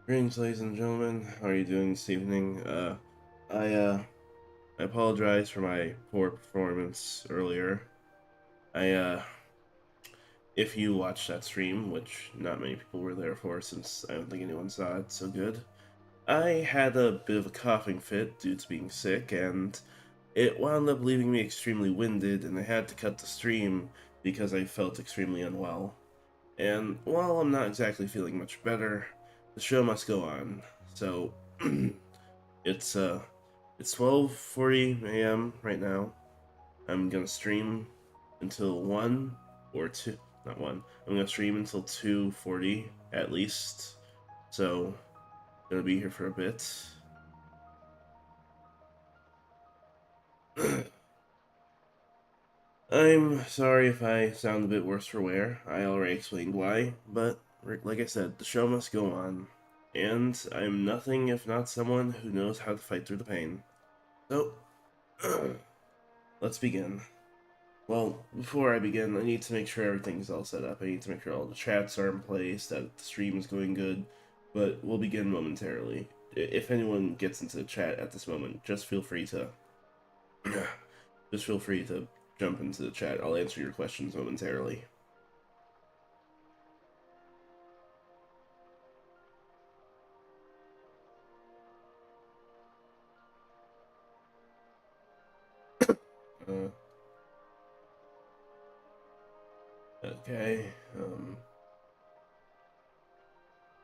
Greetings, ladies and gentlemen. How are you doing this evening? I I apologize for my poor performance earlier. I if you watched that stream, which not many people were there for, since I don't think anyone saw it so good, I had a bit of a coughing fit due to being sick, and it wound up leaving me extremely winded, and I had to cut the stream because I felt extremely unwell. And while I'm not exactly feeling much better, the show must go on. So it's uh it's 12:40 a.m. right now. I'm gonna stream until 1 or 2, not 1. I'm gonna stream until 2:40 at least. So gonna be here for a bit. I'm sorry if I sound a bit worse for wear. I already explained why, but like I said, the show must go on. And I'm nothing if not someone who knows how to fight through the pain. So, let's begin. Well, before I begin, I need to make sure everything's all set up. I need to make sure all the chats are in place, that the stream is going good, but we'll begin momentarily. If anyone gets into the chat at this moment, just feel free to just feel free to jump into the chat. I'll answer your questions momentarily. Uh, okay.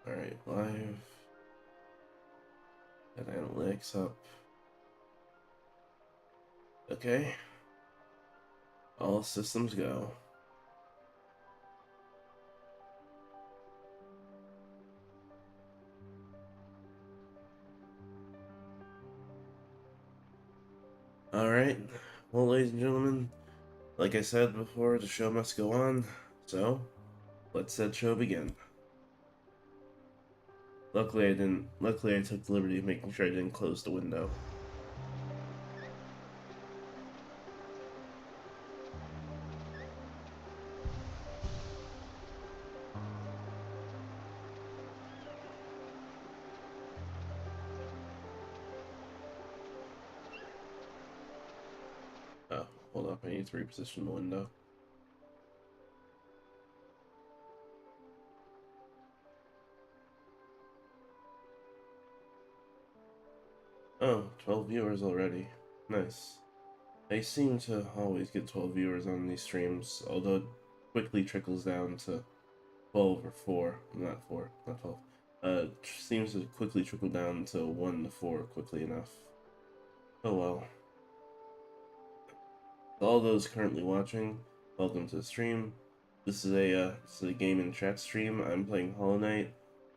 All right. Live. Got analytics up. Okay. All systems go. Alright, well, ladies and gentlemen, like I said before, the show must go on, so let said show begin. Luckily I took the liberty of making sure I didn't close the window. Oh, hold up, I need to reposition the window. Oh, 12 viewers already. Nice. I seem to always get 12 viewers on these streams, although it quickly trickles down to 12 or 4. Not 4, not 12. Seems to quickly trickle down to 1 to 4 quickly enough. Oh well. To all those currently watching, welcome to the stream. This is a game and chat stream. I'm playing Hollow Knight,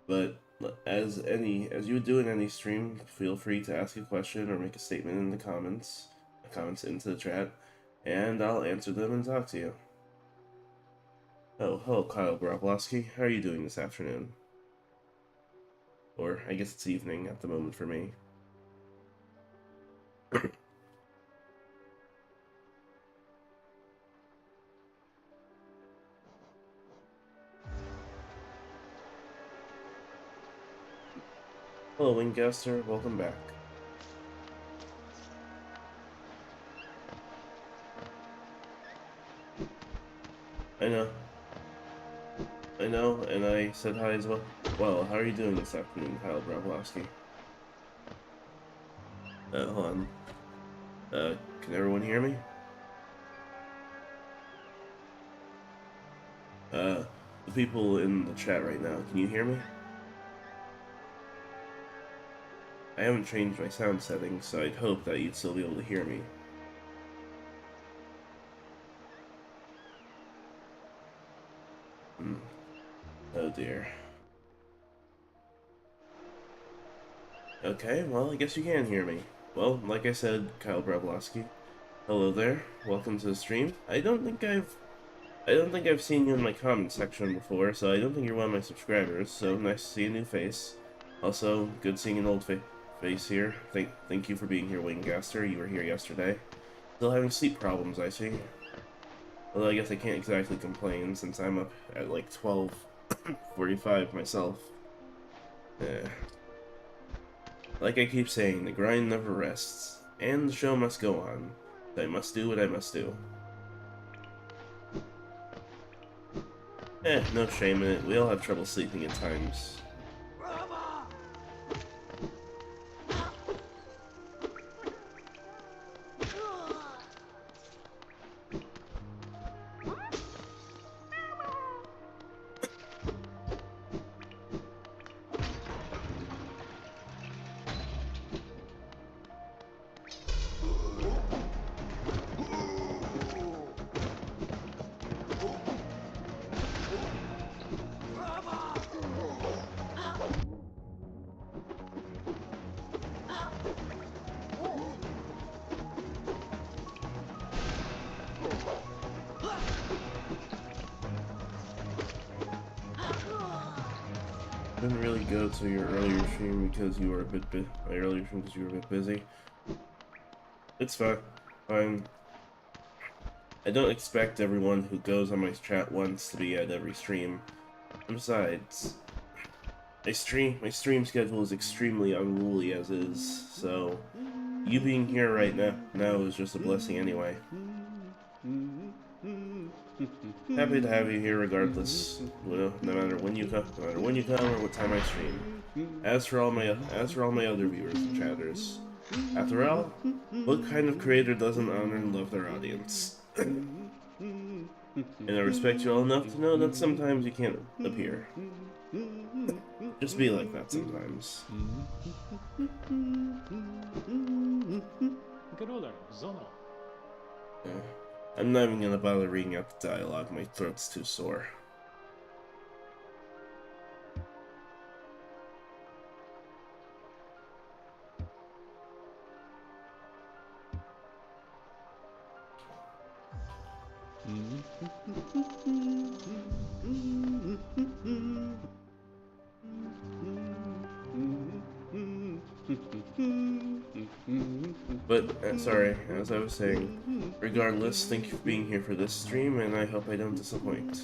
but as you would do in any stream, feel free to ask a question or make a statement in the comments into the chat, and I'll answer them and talk to you. Oh, hello, Kyle Groblowski. How are you doing this afternoon? Or I guess it's evening at the moment for me. Hello, Wingcaster. Welcome back. I know. I know, and I said hi as well. Well, how are you doing this afternoon, Kyle Browlowski? Hold on. Can everyone hear me? Uh, the people in the chat right now, can you hear me? I haven't changed my sound settings, so I'd hope that you'd still be able to hear me. Hmm. Oh dear. Okay, well, I guess you can hear me. Well, like I said, Kyle Brabowski. Hello there. Welcome to the stream. I don't think I've seen you in my comment section before, so I don't think you're one of my subscribers. So nice to see a new face. Also, good seeing an old face here. Thank you for being here, Wingcaster. You were here yesterday. Still having sleep problems, I see. Although I guess I can't exactly complain since I'm up at like 12:45 myself. Eh. Like I keep saying, the grind never rests, and the show must go on. I must do what I must do. No shame in it. We all have trouble sleeping at times. Didn't really go to your earlier stream because you were a bit busy. It's fine. Fine. I don't expect everyone who goes on my chat once to be at every stream. And besides, my stream schedule is extremely unruly as is, so you being here right now is just a blessing anyway. Happy to have you here regardless, no matter when you come, or what time I stream. As for all my other viewers and chatters, after all, what kind of creator doesn't honor and love their audience? And I respect you all enough to know that sometimes you can't appear. Just be like that sometimes. I'm not even gonna bother reading out the dialogue, my throat's too sore. But, sorry, as I was saying, regardless, thank you for being here for this stream, and I hope I don't disappoint.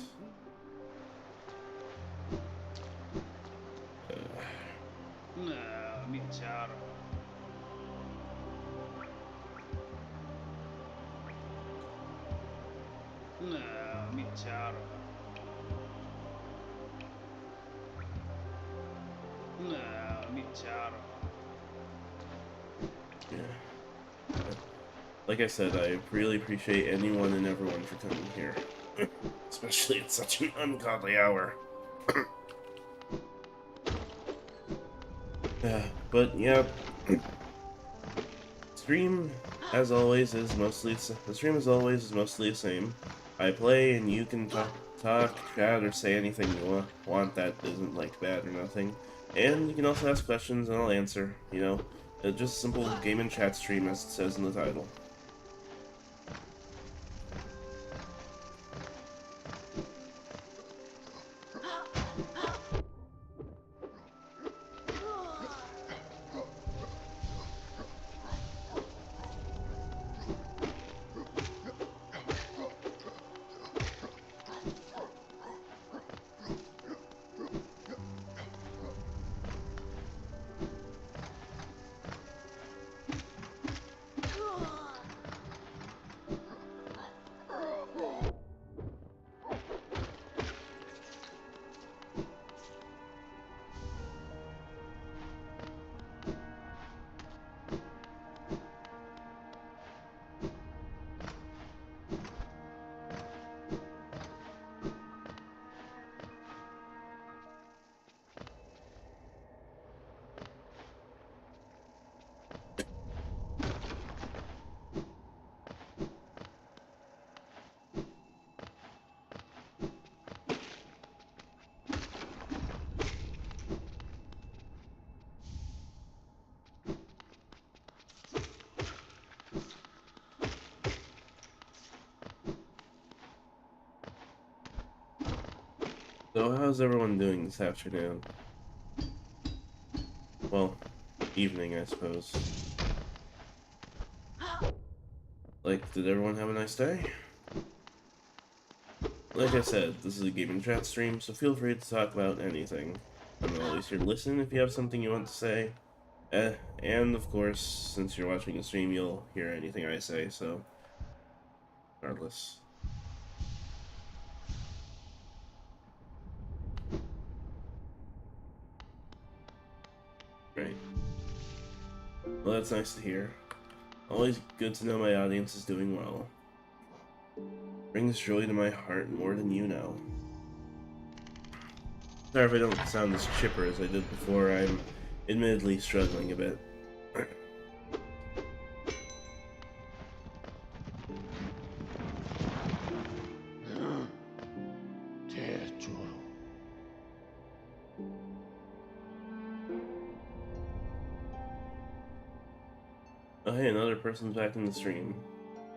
Like I said, I really appreciate anyone and everyone for coming here. Especially at such an ungodly hour. But yeah, stream as always is mostly the same. I play and you can talk, chat, or say anything you want that isn't like bad or nothing. And you can also ask questions and I'll answer. You know, just a simple game and chat stream as it says in the title. So how's everyone doing this afternoon? Well, evening, I suppose. Like, did everyone have a nice day? Like I said, this is a gaming chat stream, so feel free to talk about anything. I'm always here to listen if you have something you want to say. Uh, and of course, since you're watching a stream, you'll hear anything I say, so regardless. Right. Well, that's nice to hear. Always good to know my audience is doing well. Brings joy to my heart more than you know. Sorry if I don't sound as chipper as I did before. I'm admittedly struggling a bit. Oh hey, another person's back in the stream.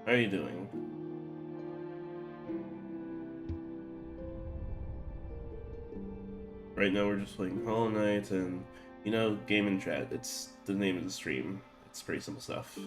How are you doing? Right now we're just playing Hollow Knight and, game and chat. It's the name of the stream. It's pretty simple stuff.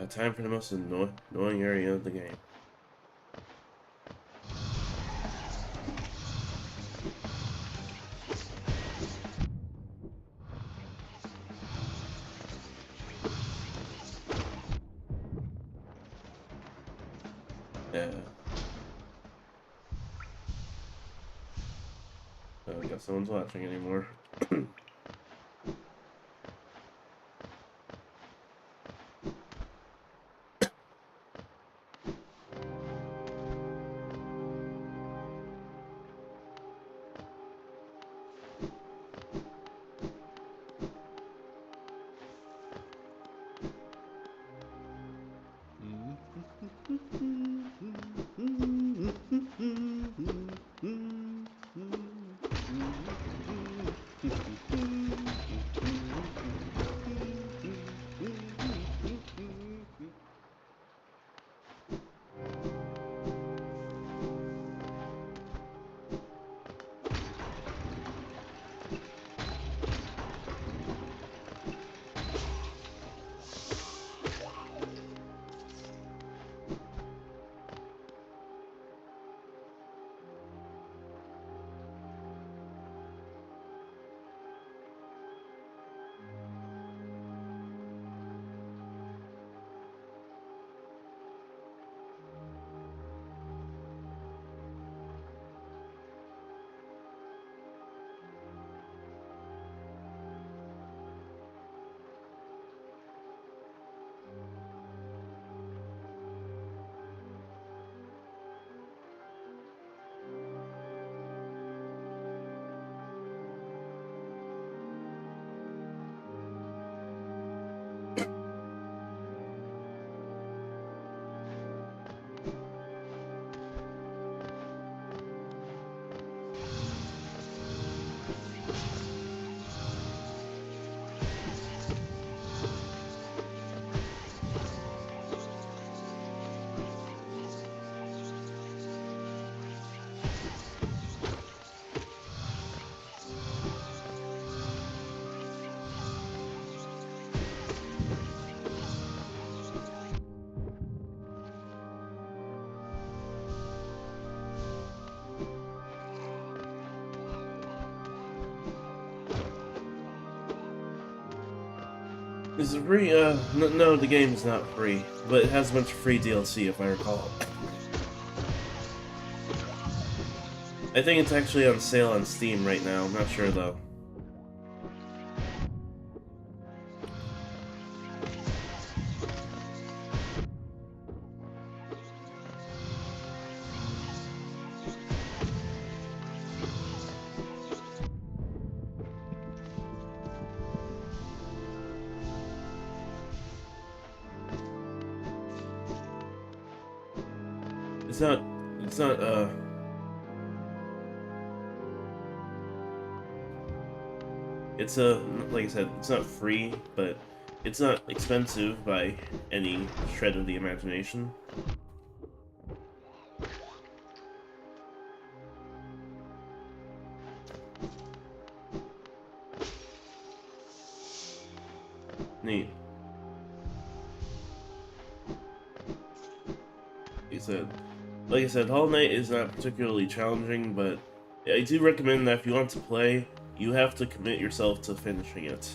Time for the most annoying area of the game. Yeah. I guess no one's watching anymore. Is it free? No, the game is not free, but it has a bunch of free DLC if I recall. I think it's actually on sale on Steam right now. I'm not sure though. It's not. It's not. It's like I said, it's not free, but it's not expensive by any shred of the imagination. Neat. Like I said, Hollow Knight is not particularly challenging, but I do recommend that if you want to play, you have to commit yourself to finishing it.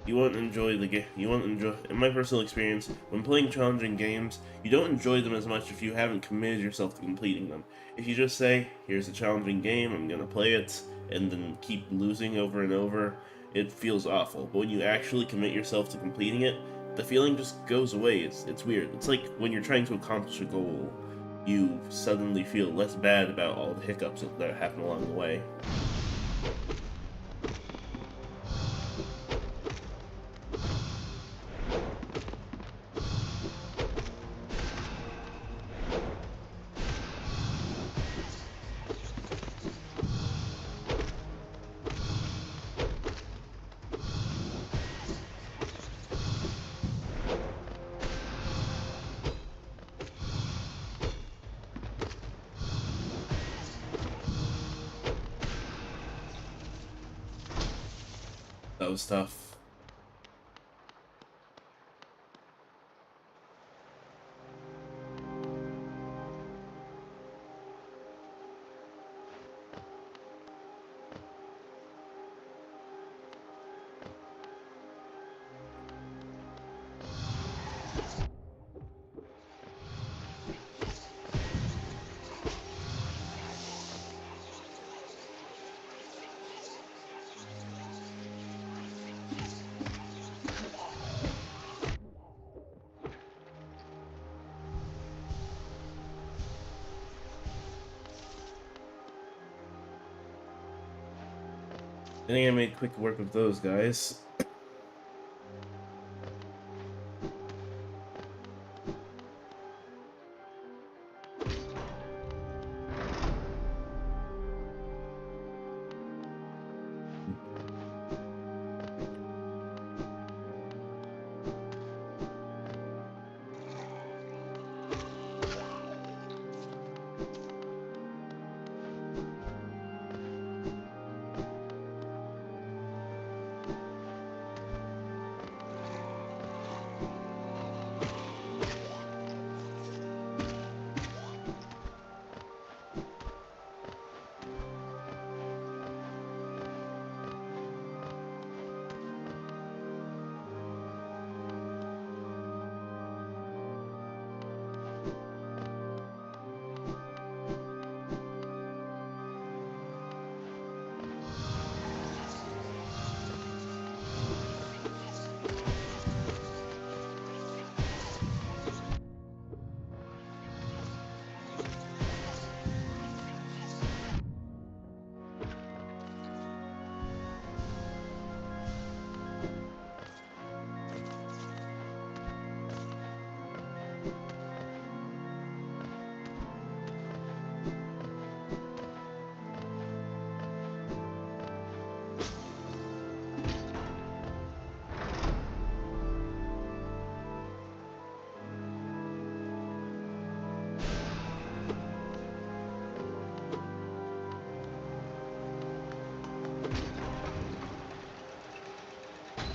You won't enjoy the game. You won't enjoy. In my personal experience, when playing challenging games, you don't enjoy them as much if you haven't committed yourself to completing them. If you just say, "Here's a challenging game, I'm gonna play it," and then keep losing over and over, it feels awful. But when you actually commit yourself to completing it, the feeling just goes away. It's weird. It's like when you're trying to accomplish a goal, you suddenly feel less bad about all the hiccups that happen along the way. That was tough. I think I made quick work of those guys.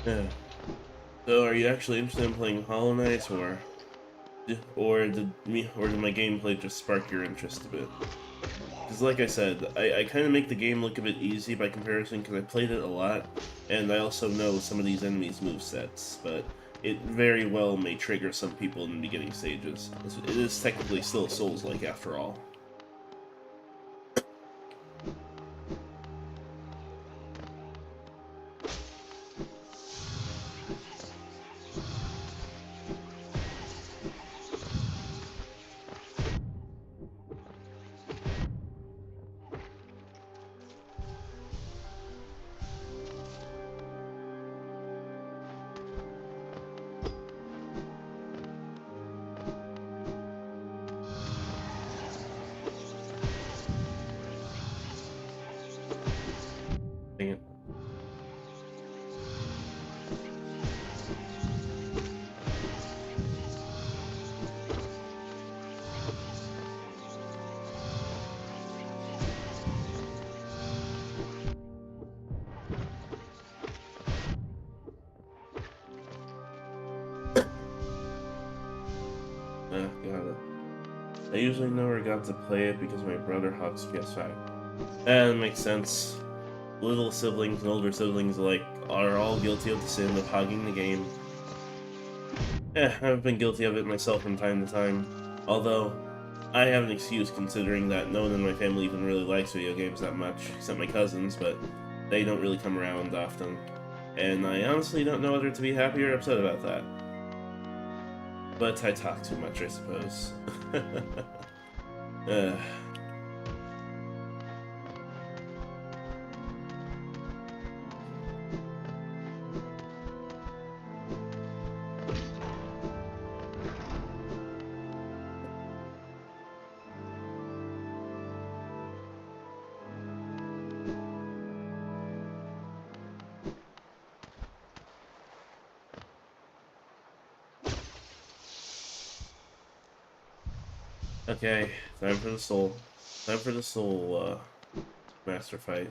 Yeah. So, are you actually interested in playing Hollow Knight, or did my gameplay just spark your interest a bit? Because, like I said, I kind of make the game look a bit easy by comparison because I played it a lot, and I also know some of these enemies' movesets. But it very well may trigger some people in the beginning stages. It is technically still Souls-like after all. Dang it. God. I usually never got to play it because my brother hogs PS5. That makes sense. Little siblings and older siblings alike are all guilty of the sin of hogging the game. I've been guilty of it myself from time to time. Although, I have an excuse considering that no one in my family even really likes video games that much, except my cousins, but they don't really come around often. And I honestly don't know whether to be happy or upset about that. But I talk too much, I suppose. Okay, time for the soul. Time for the soul, master fight.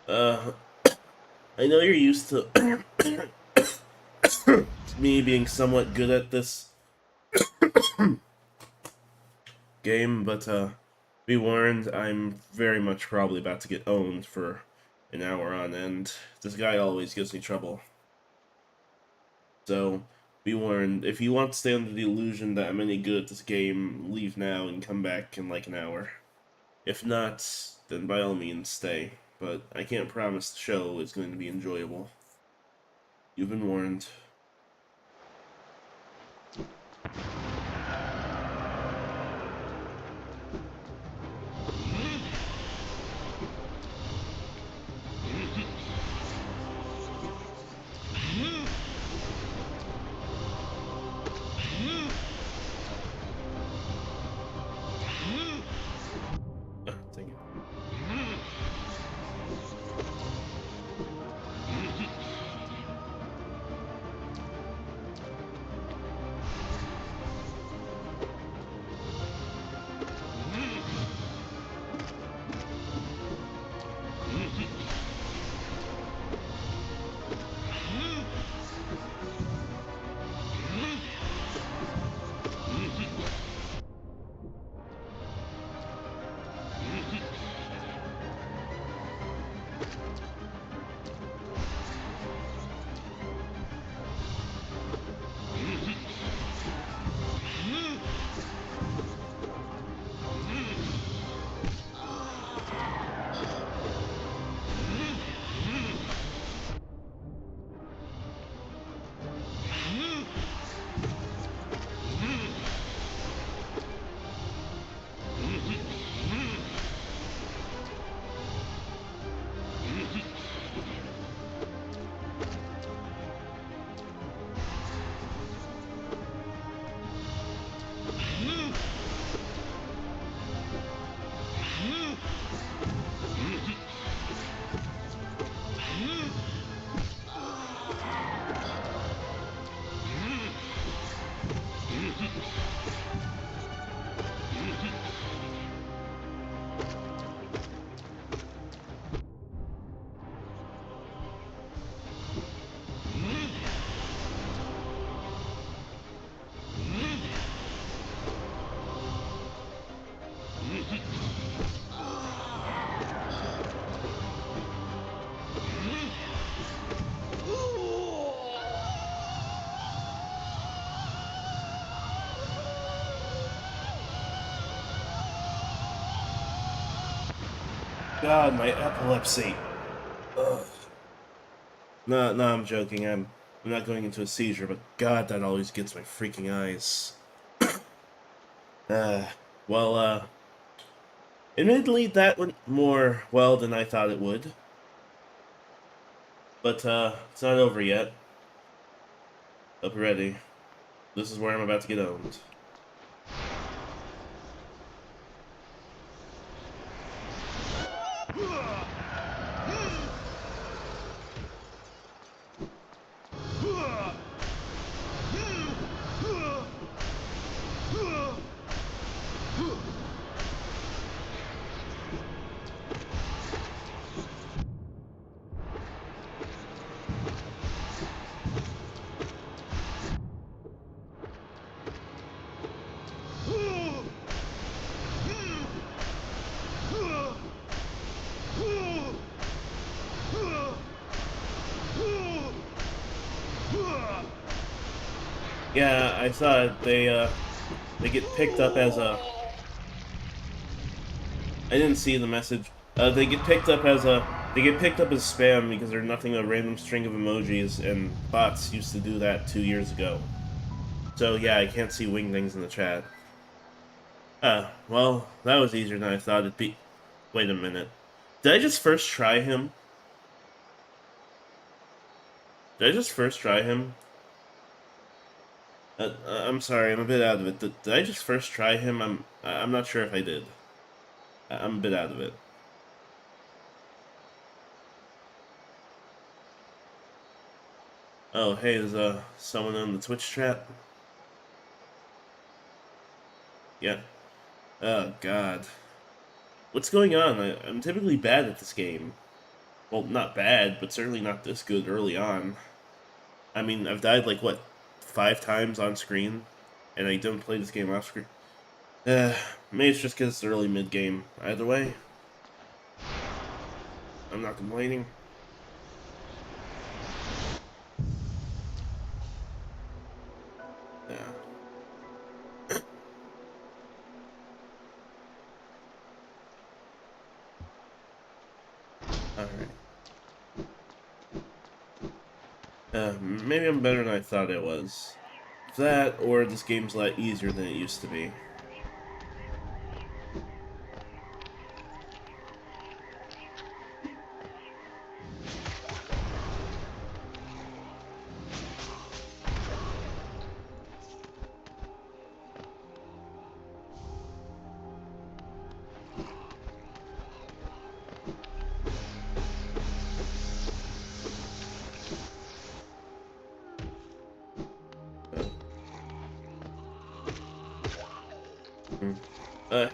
I know you're used to me being somewhat good at this game, but, be warned, I'm very much probably about to get owned for an hour on end. This guy always gives me trouble. So, be warned, if you want to stay under the illusion that I'm any good at this game, leave now and come back in like an hour. If not, then by all means stay, but I can't promise the show is going to be enjoyable. You've been warned. Dang it. God, my epilepsy. Ugh. No, no, I'm joking. I'm not going into a seizure, but God, that always gets my freaking eyes. Uh, well, admittedly, that went more well than I thought it would. But, it's not over yet. Hope you're ready. This is where I'm about to get owned. Yeah, I saw it. They get picked up as a... I didn't see the message. They get picked up as a... They get picked up as spam because they're nothing but a random string of emojis, and bots used to do that 2 years ago. So yeah, I can't see wingdings in the chat. Well, that was easier than I thought it'd be. Wait a minute. Did I just first try him? Did I just first try him? I'm sorry, I'm a bit out of it. Did I just first try him? I'm not sure if I did. I'm a bit out of it. Oh, hey, there's someone on the Twitch chat. Yeah. Oh God. What's going on? I'm typically bad at this game. Well, not bad, but certainly not this good early on. I mean, I've died like what, 5 times on screen, and I don't play this game off screen. Maybe it's just because it's early mid game. Either way, I'm not complaining. Yeah. Alright. Maybe I'm better than I thought it was. That, or this game's a lot easier than it used to be.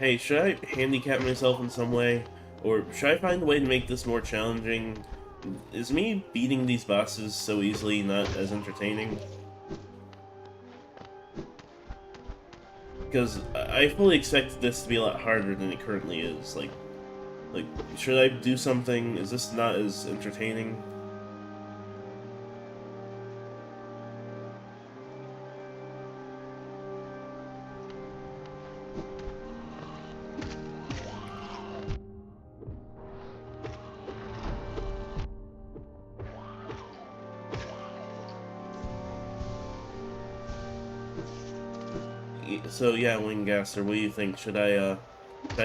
Hey, should I handicap myself in some way? Or should I find a way to make this more challenging? Is me beating these bosses so easily not as entertaining? Because I fully expect this to be a lot harder than it currently is. Like, should I do something? Is this not as entertaining? So yeah, Winggaster, what do you think? Should I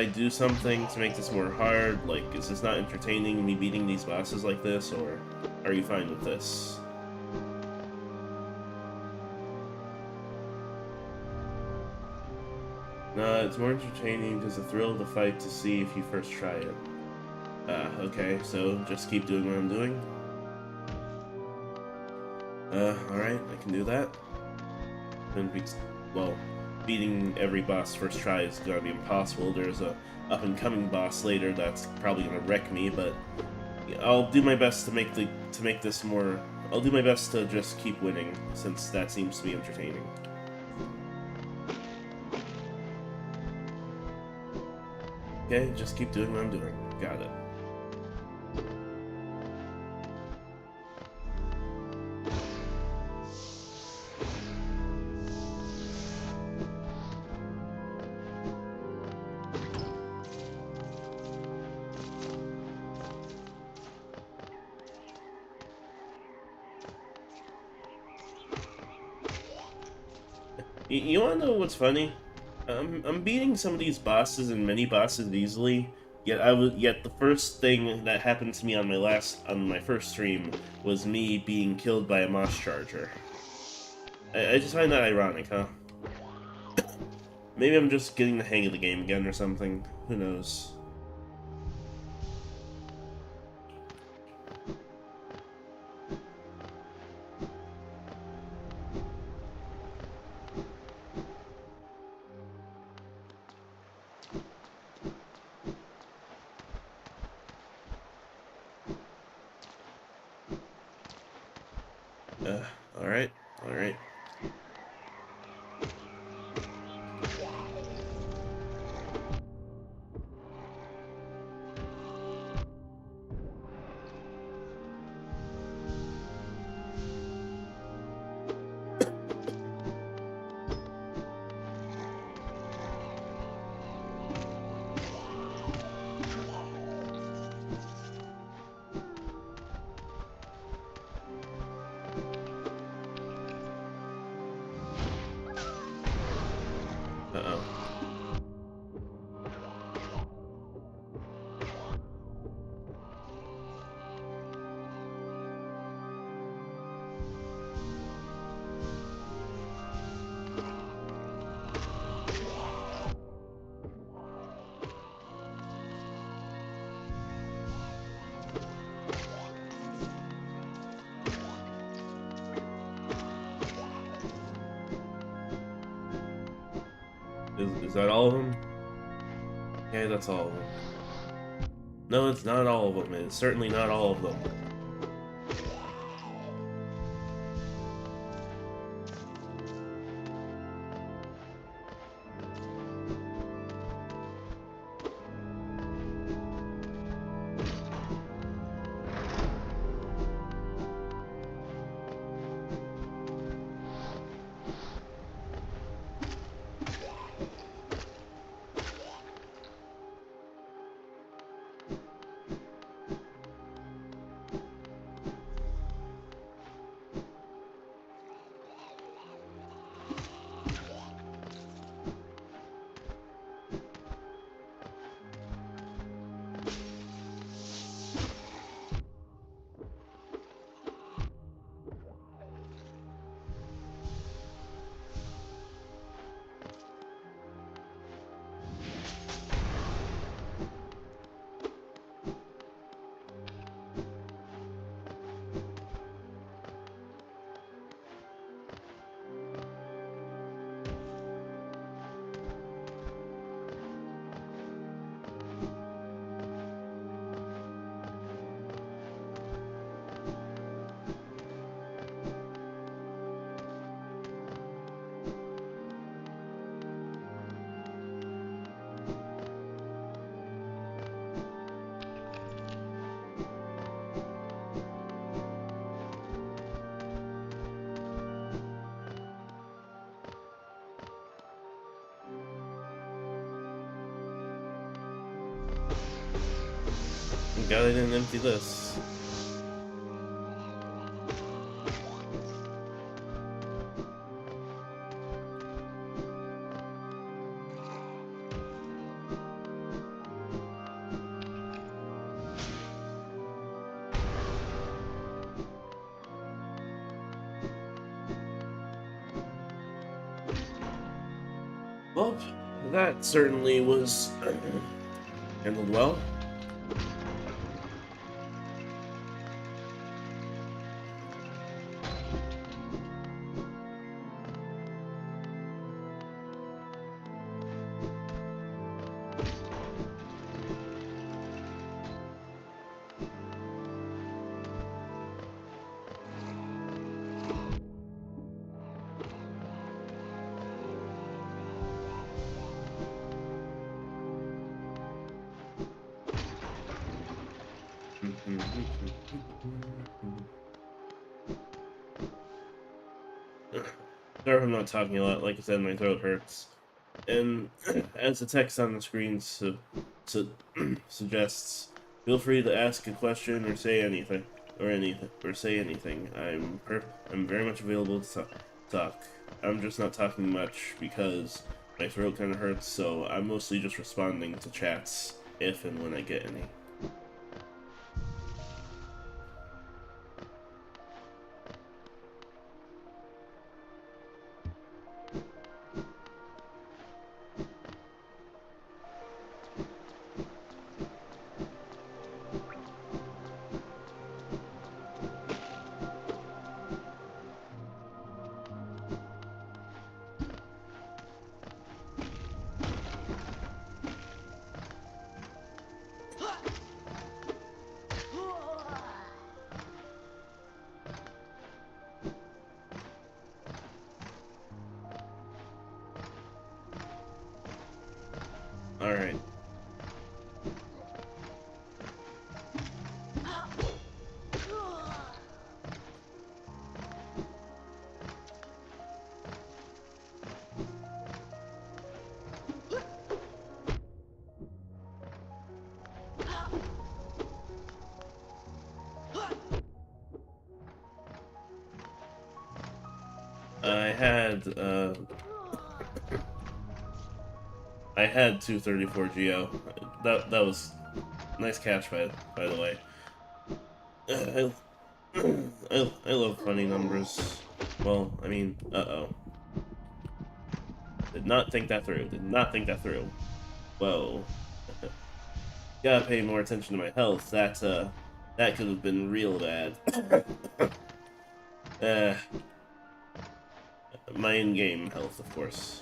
do something to make this more hard? Like, is this not entertaining, me beating these bosses like this, or are you fine with this? No, it's more entertaining because the thrill of the fight to see if you first try it. Okay, so just keep doing what I'm doing. Alright, I can do that. Well, beating every boss first try is gonna be impossible. There's a up-and-coming boss later that's probably gonna wreck me, but I'll do my best to make this more. I'll do my best to just keep winning, since that seems to be entertaining. Okay, just keep doing what I'm doing. Got it. You wanna know what's funny? I'm beating some of these bosses and mini bosses easily. Yet the first thing that happened to me on my first stream was me being killed by a moss charger. I just find that ironic, huh? Maybe I'm just getting the hang of the game again or something. Who knows? Uh, alright, alright. Uh-oh. Is that all of them? Okay, that's all of them. No, it's not all of them. It's certainly not all of them. Thank God I didn't empty this. Well, that certainly was handled well. Sorry if I'm not talking a lot. Like I said, my throat hurts. And as the text on the screen suggests, feel free to ask a question or say anything, or say anything. I'm very much available to talk. I'm just not talking much because my throat kind of hurts, so I'm mostly just responding to chats if and when I get any. Alright. I had 234 Geo. That was nice catch by the way. I, I love funny numbers. Well, I mean, uh-oh. Did not think that through. Did not think that through. Whoa. Gotta pay more attention to my health. That could have been real bad. uh, my in-game health, of course.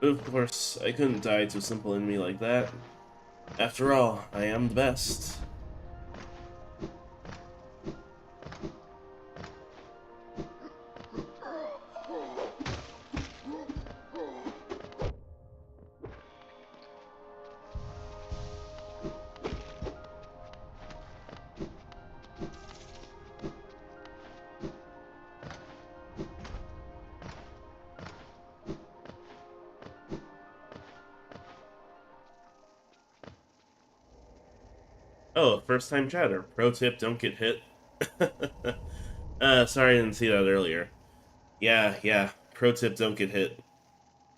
But of course, I couldn't die to a simple enemy like that. After all, I am the best. Oh, first time chatter. Pro tip, don't get hit. Sorry I didn't see that earlier. Yeah. Pro tip, don't get hit.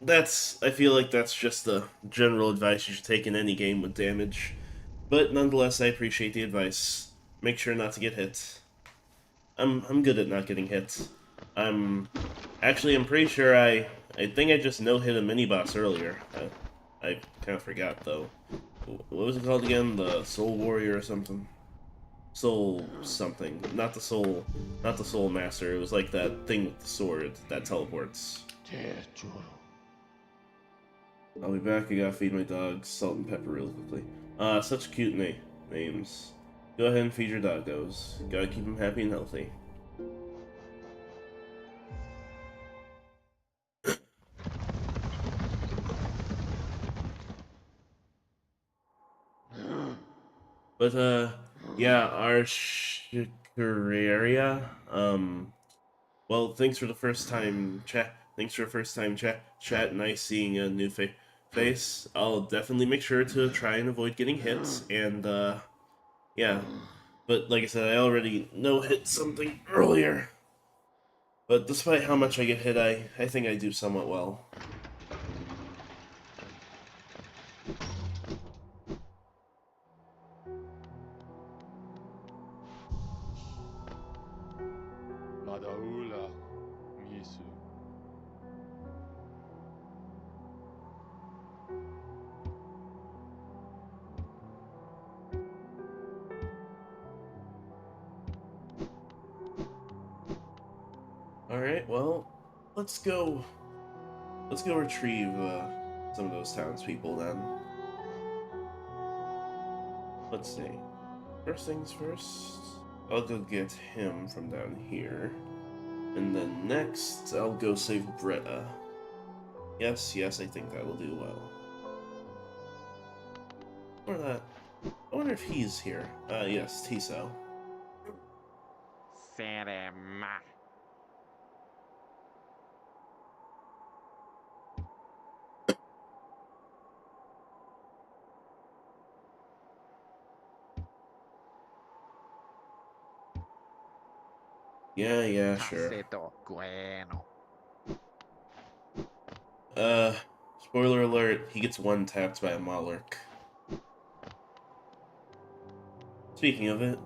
I feel like that's just the general advice you should take in any game with damage. But nonetheless, I appreciate the advice. Make sure not to get hit. I'm good at not getting hit. I'm I'm pretty sure I think I just no-hit a mini-boss earlier. I kind of forgot, though. What was it called again? The Soul Warrior or something? Soul something. Not the Soul Master. It was like that thing with the sword that teleports. I'll be back. I gotta feed my dogs salt and pepper really quickly. Such cute names. Go ahead and feed your doggos. Gotta keep them happy and healthy. But, yeah, our Shikararia, well, thanks for the first time chat. Thanks for the first time chat. Nice seeing a new face. I'll definitely make sure to try and avoid getting hit, and, yeah. But, like I said, I already no-hit something earlier. But despite how much I get hit, I think I do somewhat well. Alright, well, let's go retrieve, some of those townspeople then. Let's see. First things first, I'll go get him from down here. And then next, I'll go save Britta. Yes, I think that'll do well. Or that. I wonder if he's here. Yes, Tiso. Yeah, sure. Caseto bueno. Uh, Spoiler alert, he gets one tapped by a Malurk. Speaking of it,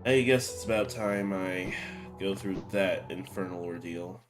I guess it's about time I go through that infernal ordeal.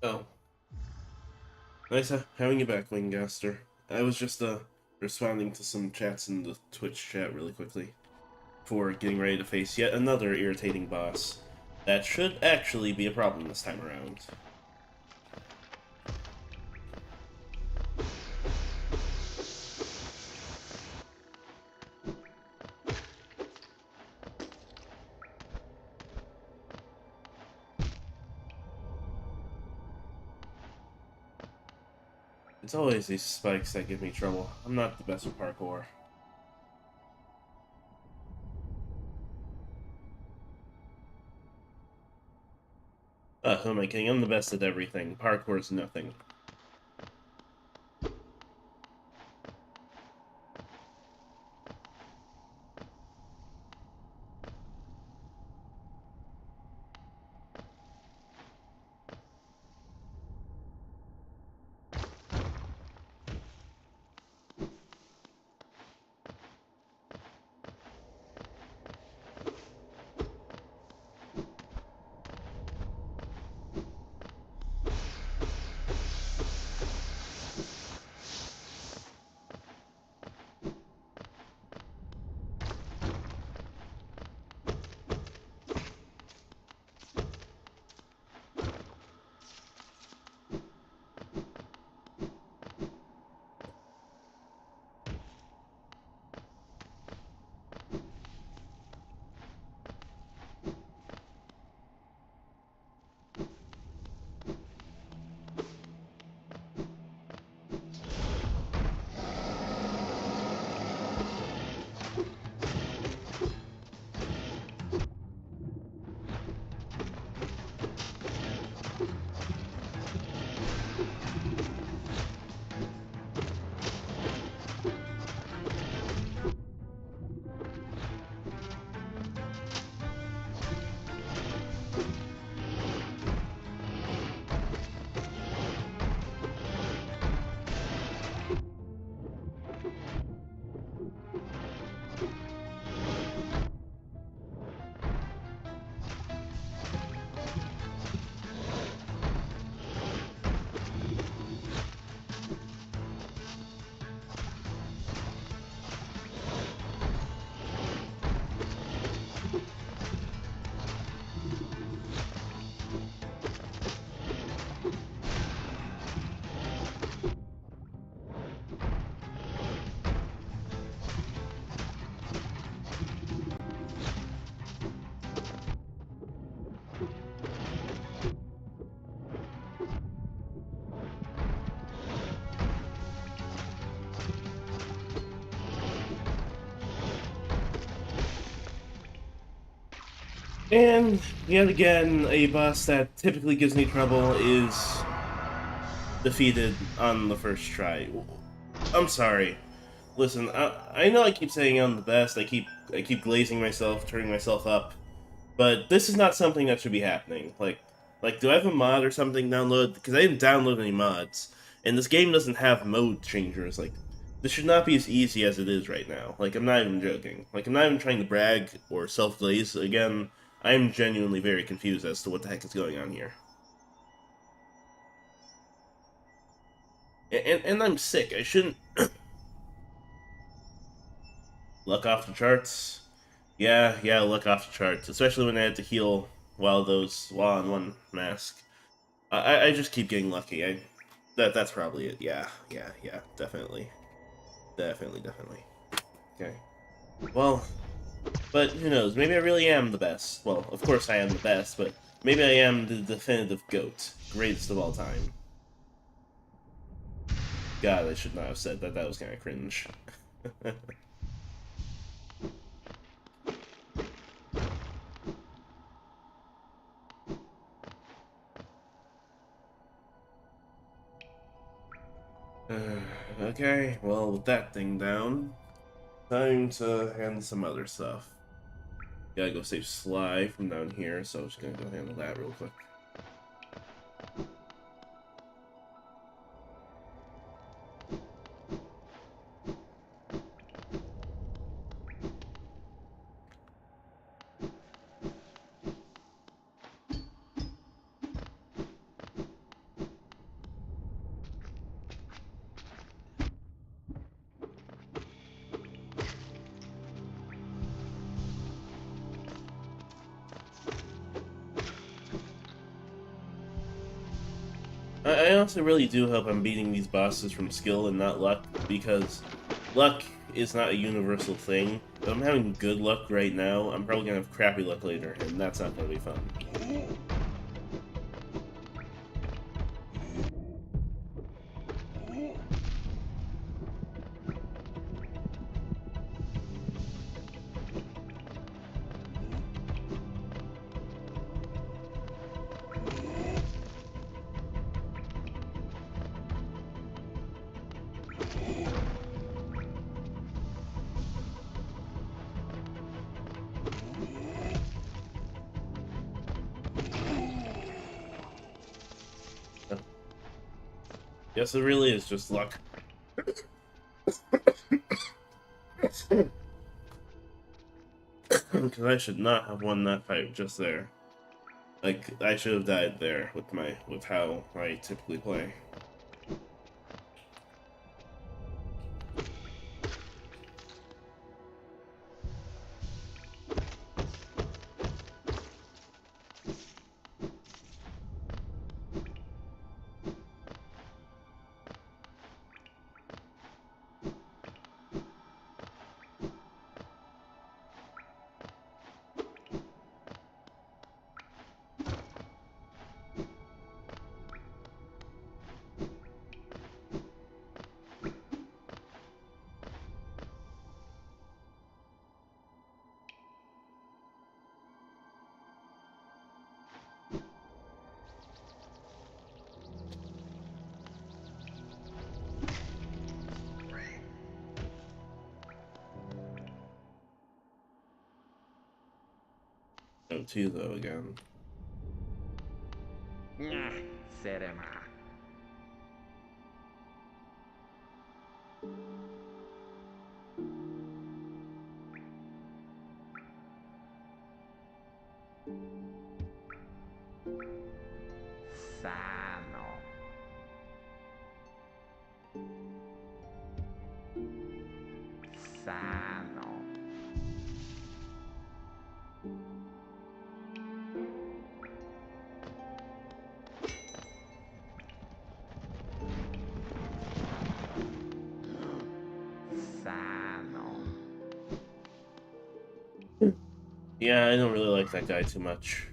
Oh, nice having you back, Wingcaster. I was just responding to some chats in the Twitch chat really quickly before getting ready to face yet another irritating boss. That should actually be a problem this time around. It's always these spikes that give me trouble. I'm not the best with parkour. Who am I kidding? I'm the best at everything. Parkour's nothing. And yet again, a boss that typically gives me trouble is defeated on the first try. I'm sorry. Listen, I know I keep saying I'm the best. I keep glazing myself, turning myself up, but this is not something that should be happening. Like, do I have a mod or something downloaded? Because I didn't download any mods, and this game doesn't have mode changers. Like, this should not be as easy as it is right now. Like, I'm not even joking. Like, I'm not even trying to brag or self-glaze. Again, I'm genuinely very confused as to what the heck is going on here. And I'm sick. I shouldn't luck off the charts. Yeah, luck off the charts. Especially when I had to heal while on one mask. I just keep getting lucky. That's probably it. Yeah, definitely. Okay. Well, but who knows? Maybe I really am the best. Well, of course I am the best, but maybe I am the definitive GOAT, greatest of all time. God, I should not have said that. That was kind of cringe. Okay, well, with that thing down, time to handle some other stuff. Gotta go save Sly from down here, so I'm just gonna go handle that real quick. I also really do hope I'm beating these bosses from skill and not luck, because luck is not a universal thing. If I'm having good luck right now, I'm probably gonna have crappy luck later, and that's not gonna be fun. Yes, it really is just luck. Because I should not have won that fight just there. Like, I should have died there with how I typically play. Oh, two though again. Nah, Serema. Sano. Sano. Sano. Yeah, I don't really like that guy too much.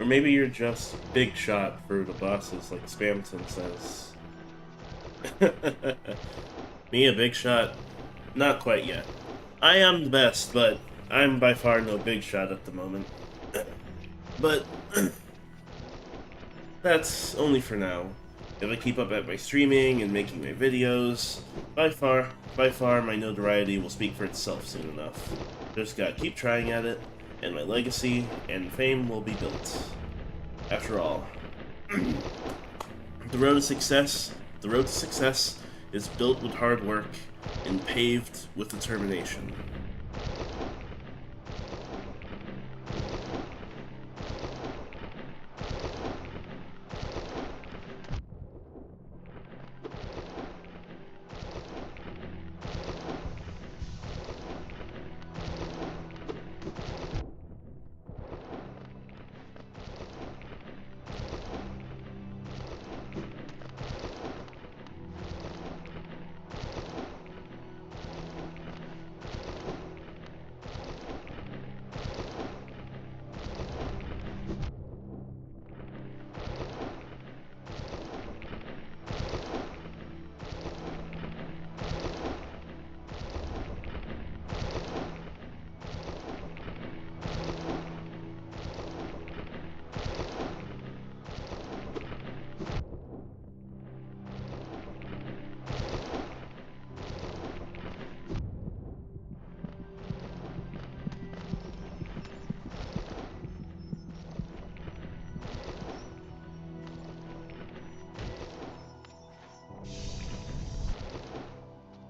Or maybe you're just big shot for the bosses, like Spamton says. Me, a big shot? Not quite yet. I am the best, but I'm by far no big shot at the moment. But that's only for now. If I keep up at my streaming and making my videos, by far, my notoriety will speak for itself soon enough. Just gotta keep trying at it, and my legacy and fame will be built. After all, the road to success is built with hard work and paved with determination.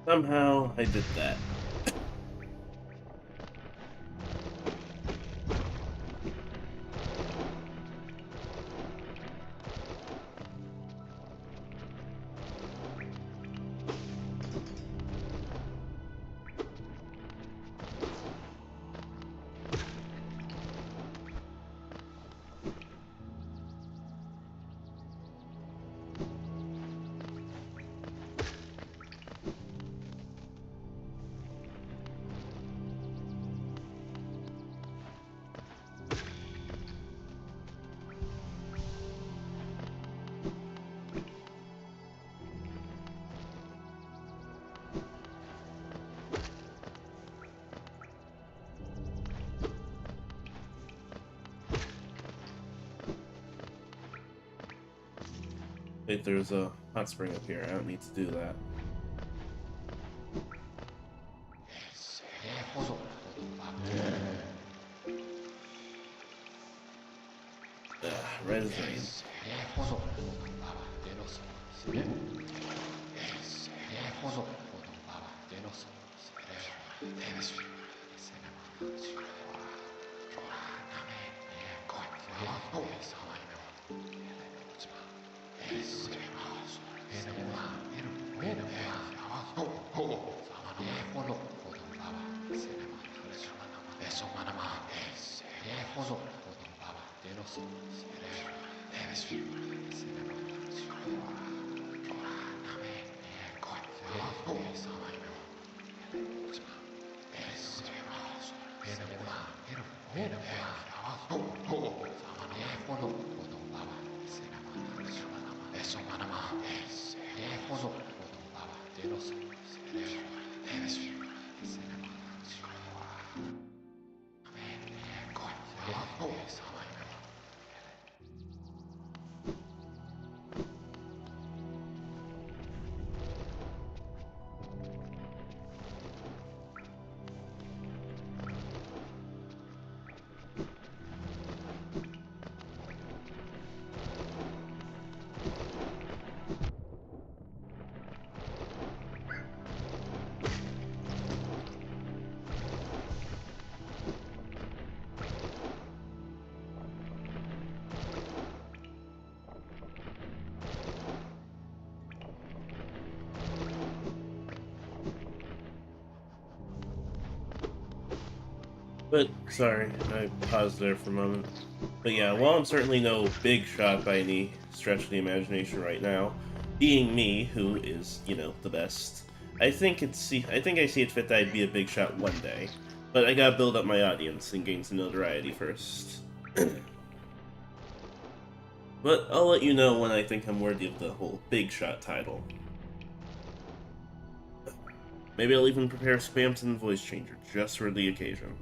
Somehow, I did that. Wait, there's a hot spring up here. I don't need to do that. Red as rain. But, sorry, I paused there for a moment. But yeah, while I'm certainly no big shot by any stretch of the imagination right now, being me, who is, the best, I think I see it fit that I'd be a big shot one day. But I gotta build up my audience and gain some notoriety first. But I'll let you know when I think I'm worthy of the whole big shot title. Maybe I'll even prepare Spamton voice changer just for the occasion.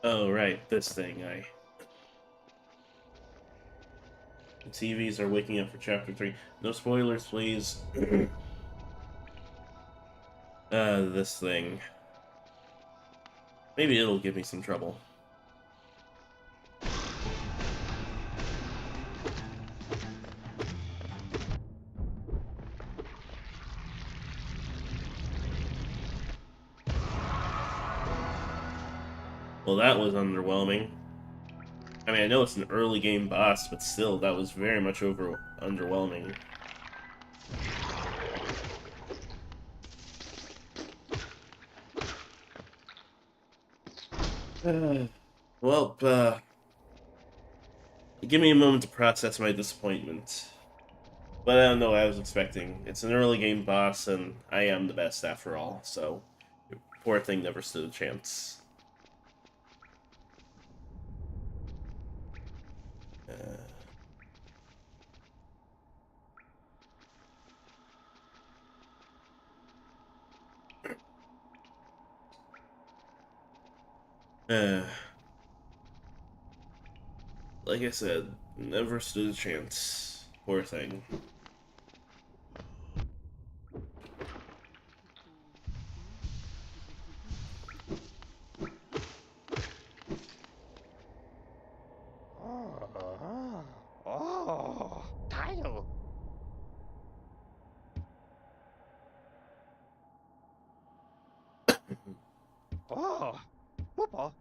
Oh, right, this thing. The TVs are waking up for Chapter 3. No spoilers, please. This thing. Maybe it'll give me some trouble. Well, that was underwhelming. I mean, I know it's an early game boss, but still, that was very much underwhelming. Well, give me a moment to process my disappointment. But I don't know what I was expecting. It's an early game boss, and I am the best after all, so poor thing never stood a chance. Uh, like I said, never stood a chance. Poor thing. Oh, oh, title. Oh, whoopa.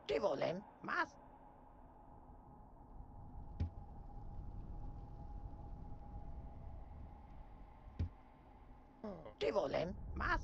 Divolen, mas. Divolen, mas.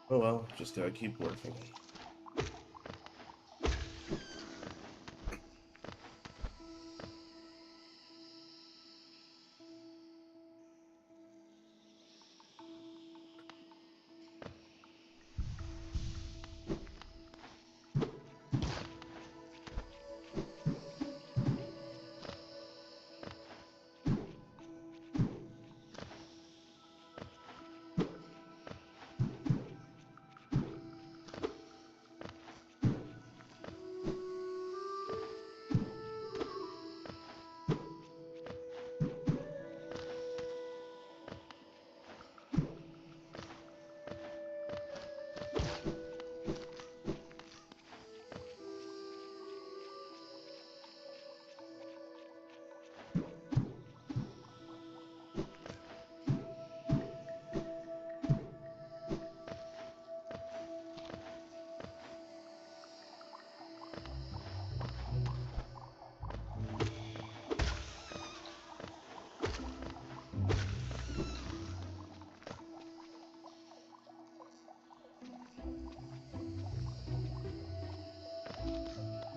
Oh well, just gotta keep working.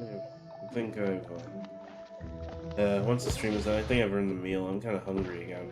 Yeah, I think I've once the stream is done, I think I've earned the meal. I'm kind of hungry again.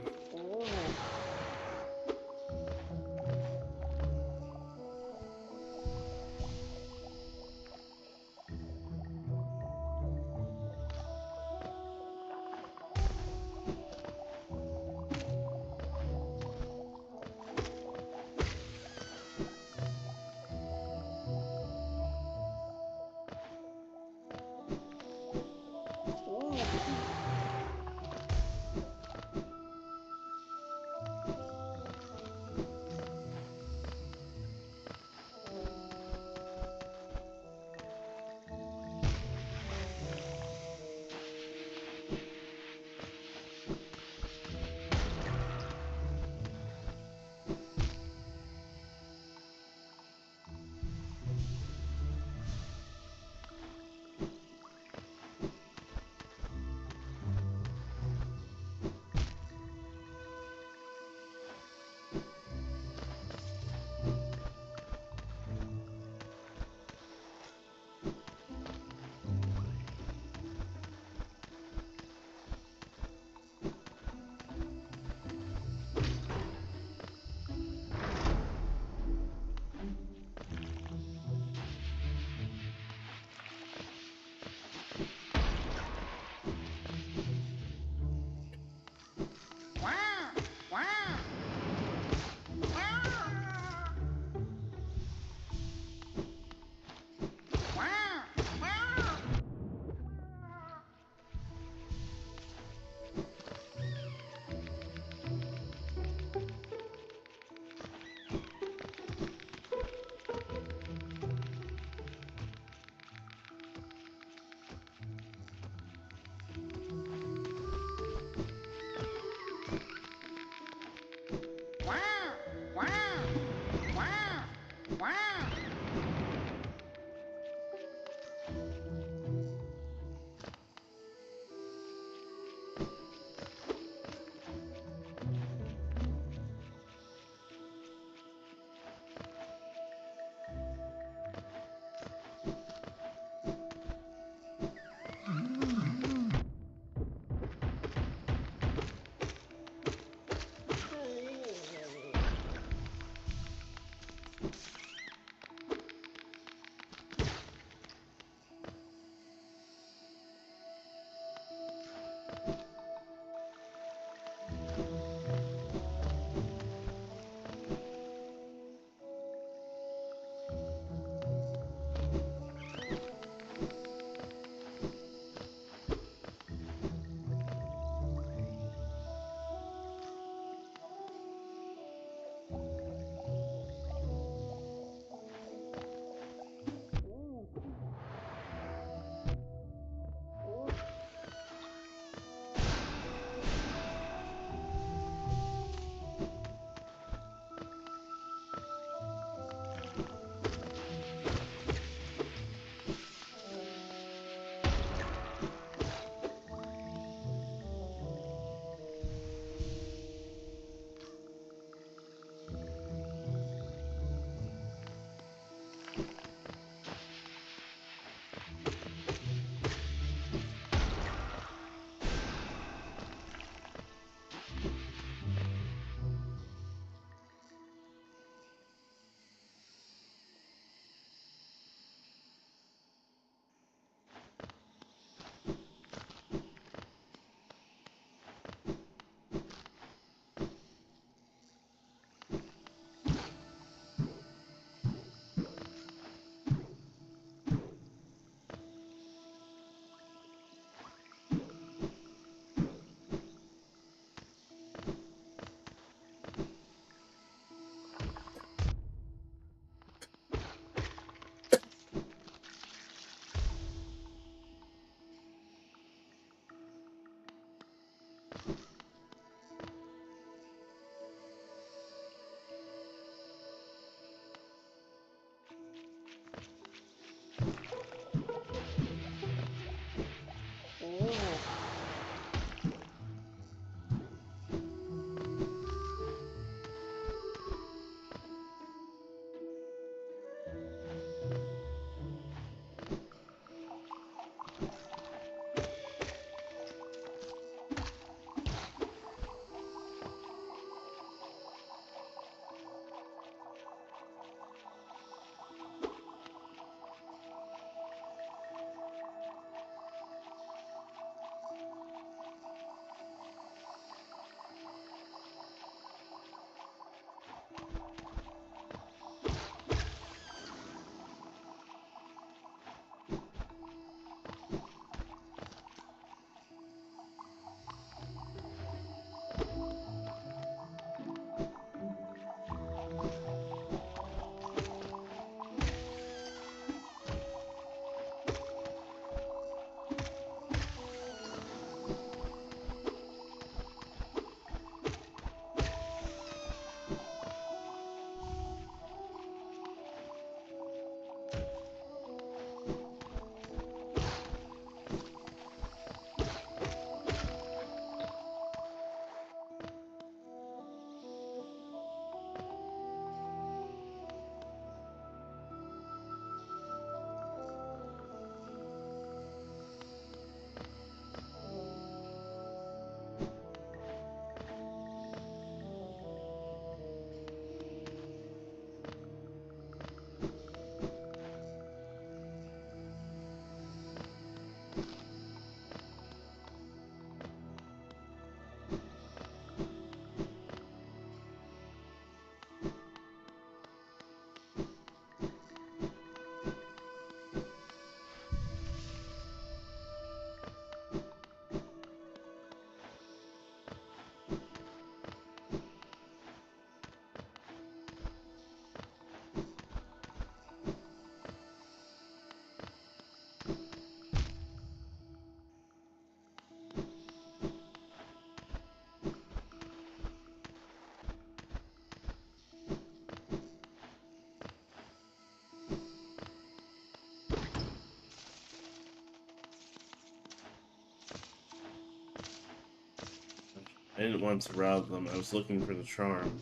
I didn't want to rob them. I was looking for the charm.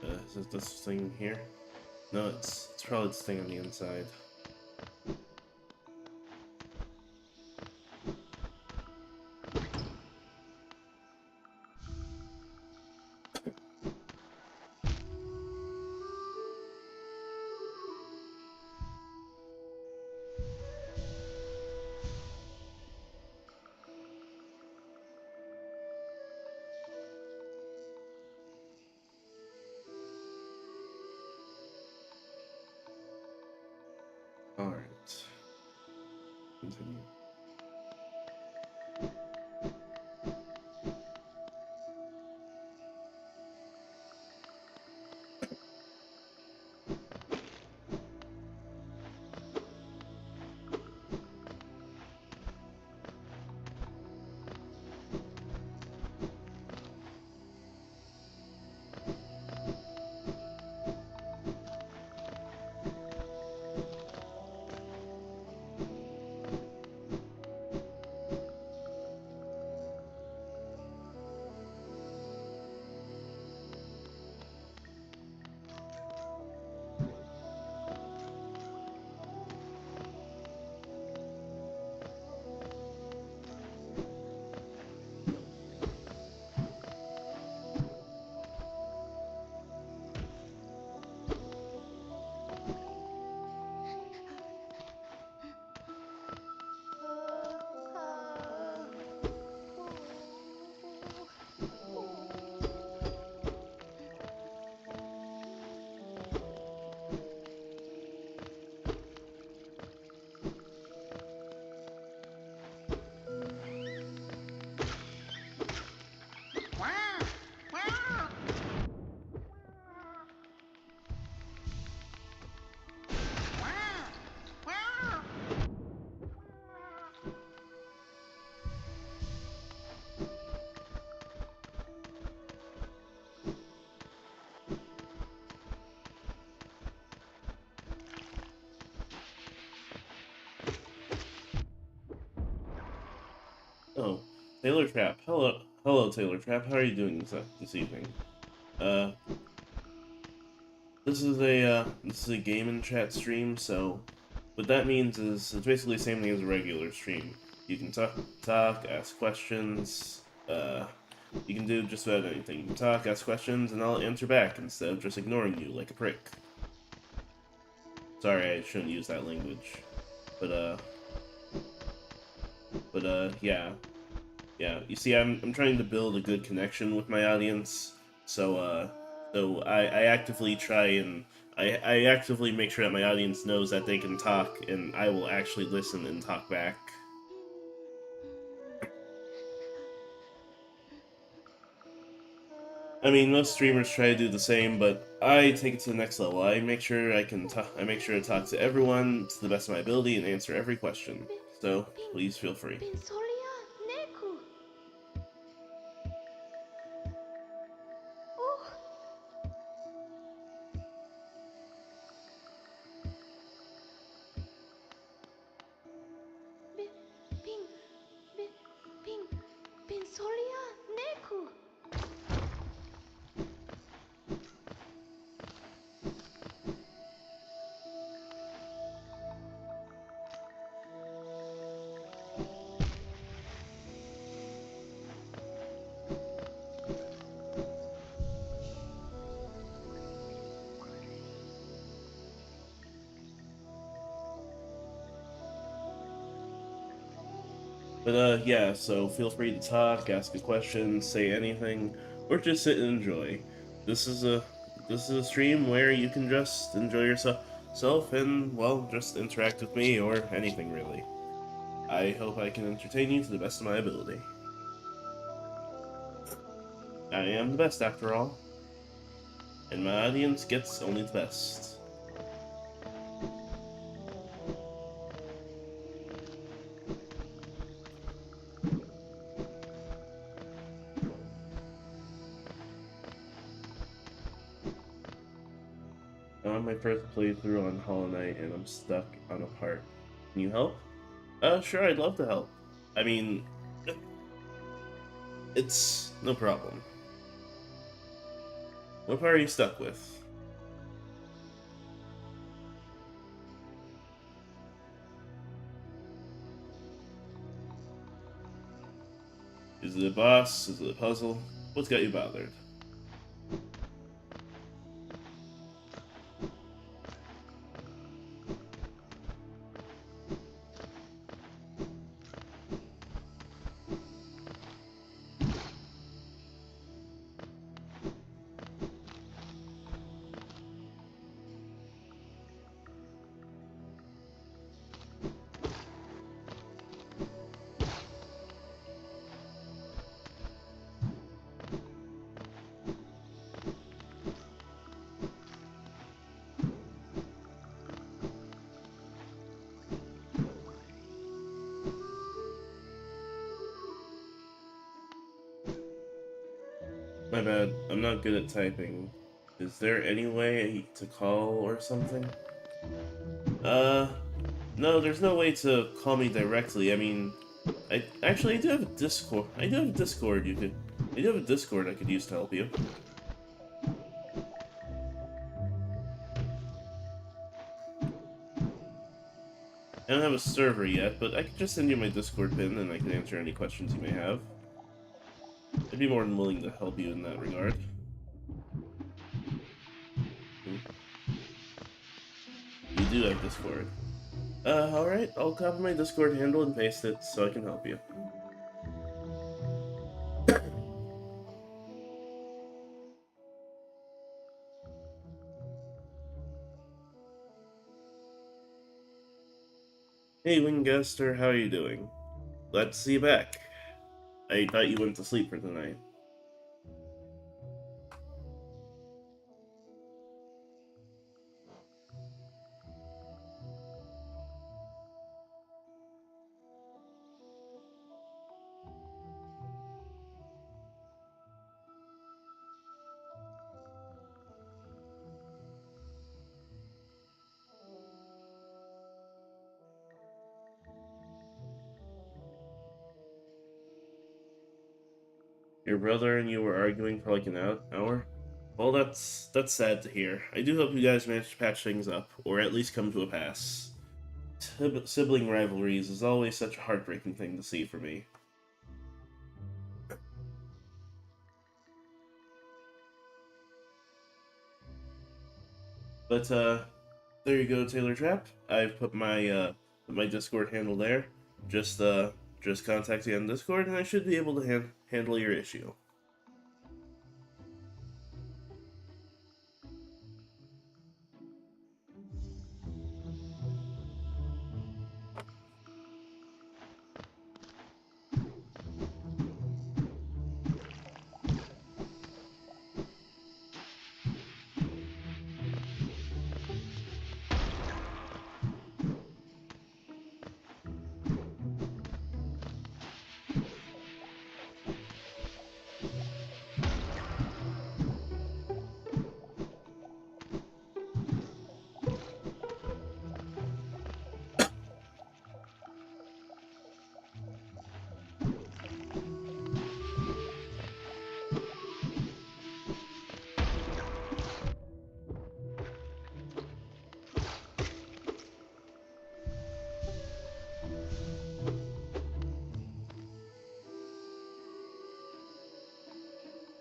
Is it this thing here? No, it's probably this thing on the inside. Alright. Continue. Oh, Taylor Trap. Hello, Taylor Trap. How are you doing this evening? Uh, this is a game and chat stream. So, what that means is it's basically the same thing as a regular stream. You can talk, ask questions. You can do just about anything. You can talk, ask questions, and I'll answer back instead of just ignoring you like a prick. Sorry, I shouldn't use that language, but yeah. Yeah, you see, I'm trying to build a good connection with my audience, so I actively try and I actively make sure that my audience knows that they can talk, and I will actually listen and talk back. I mean, most streamers try to do the same, but I take it to the next level. I make sure I make sure to talk to everyone to the best of my ability and answer every question. So please feel free. But yeah, so feel free to talk, ask a question, say anything, or just sit and enjoy. This is a this is a stream where you can just enjoy yourself and well, just interact with me or anything really. I hope I can entertain you to the best of my ability. I am the best after all, and my audience gets only the best. I'm on my first playthrough on Hollow Knight and I'm stuck on a part. Can you help? Sure, I'd love to help. I mean, It's no problem. What part are you stuck with? Is it a boss? Is it a puzzle? What's got you bothered? My bad. I'm not good at typing. Is there any way to call or something? Uh, no, there's no way to call me directly. I mean, I do have a Discord. I do have a Discord. I do have a Discord I could use to help you. I don't have a server yet, but I could just send you my Discord pin and I can answer any questions you may have. I'd be more than willing to help you in that regard. Hmm. You do have Discord. Alright, I'll copy my Discord handle and paste it so I can help you. Hey, Wingaster, how are you doing? Glad to see you back. I thought you went to sleep for tonight. Your brother and you were arguing for like an hour? Well, that's sad to hear. I do hope you guys manage to patch things up, or at least come to a pass. Sibling rivalries is always such a heartbreaking thing to see for me. But there you go, Taylor Trap. I've put my Discord handle there. Just just contact me on Discord, and I should be able to handle your issue.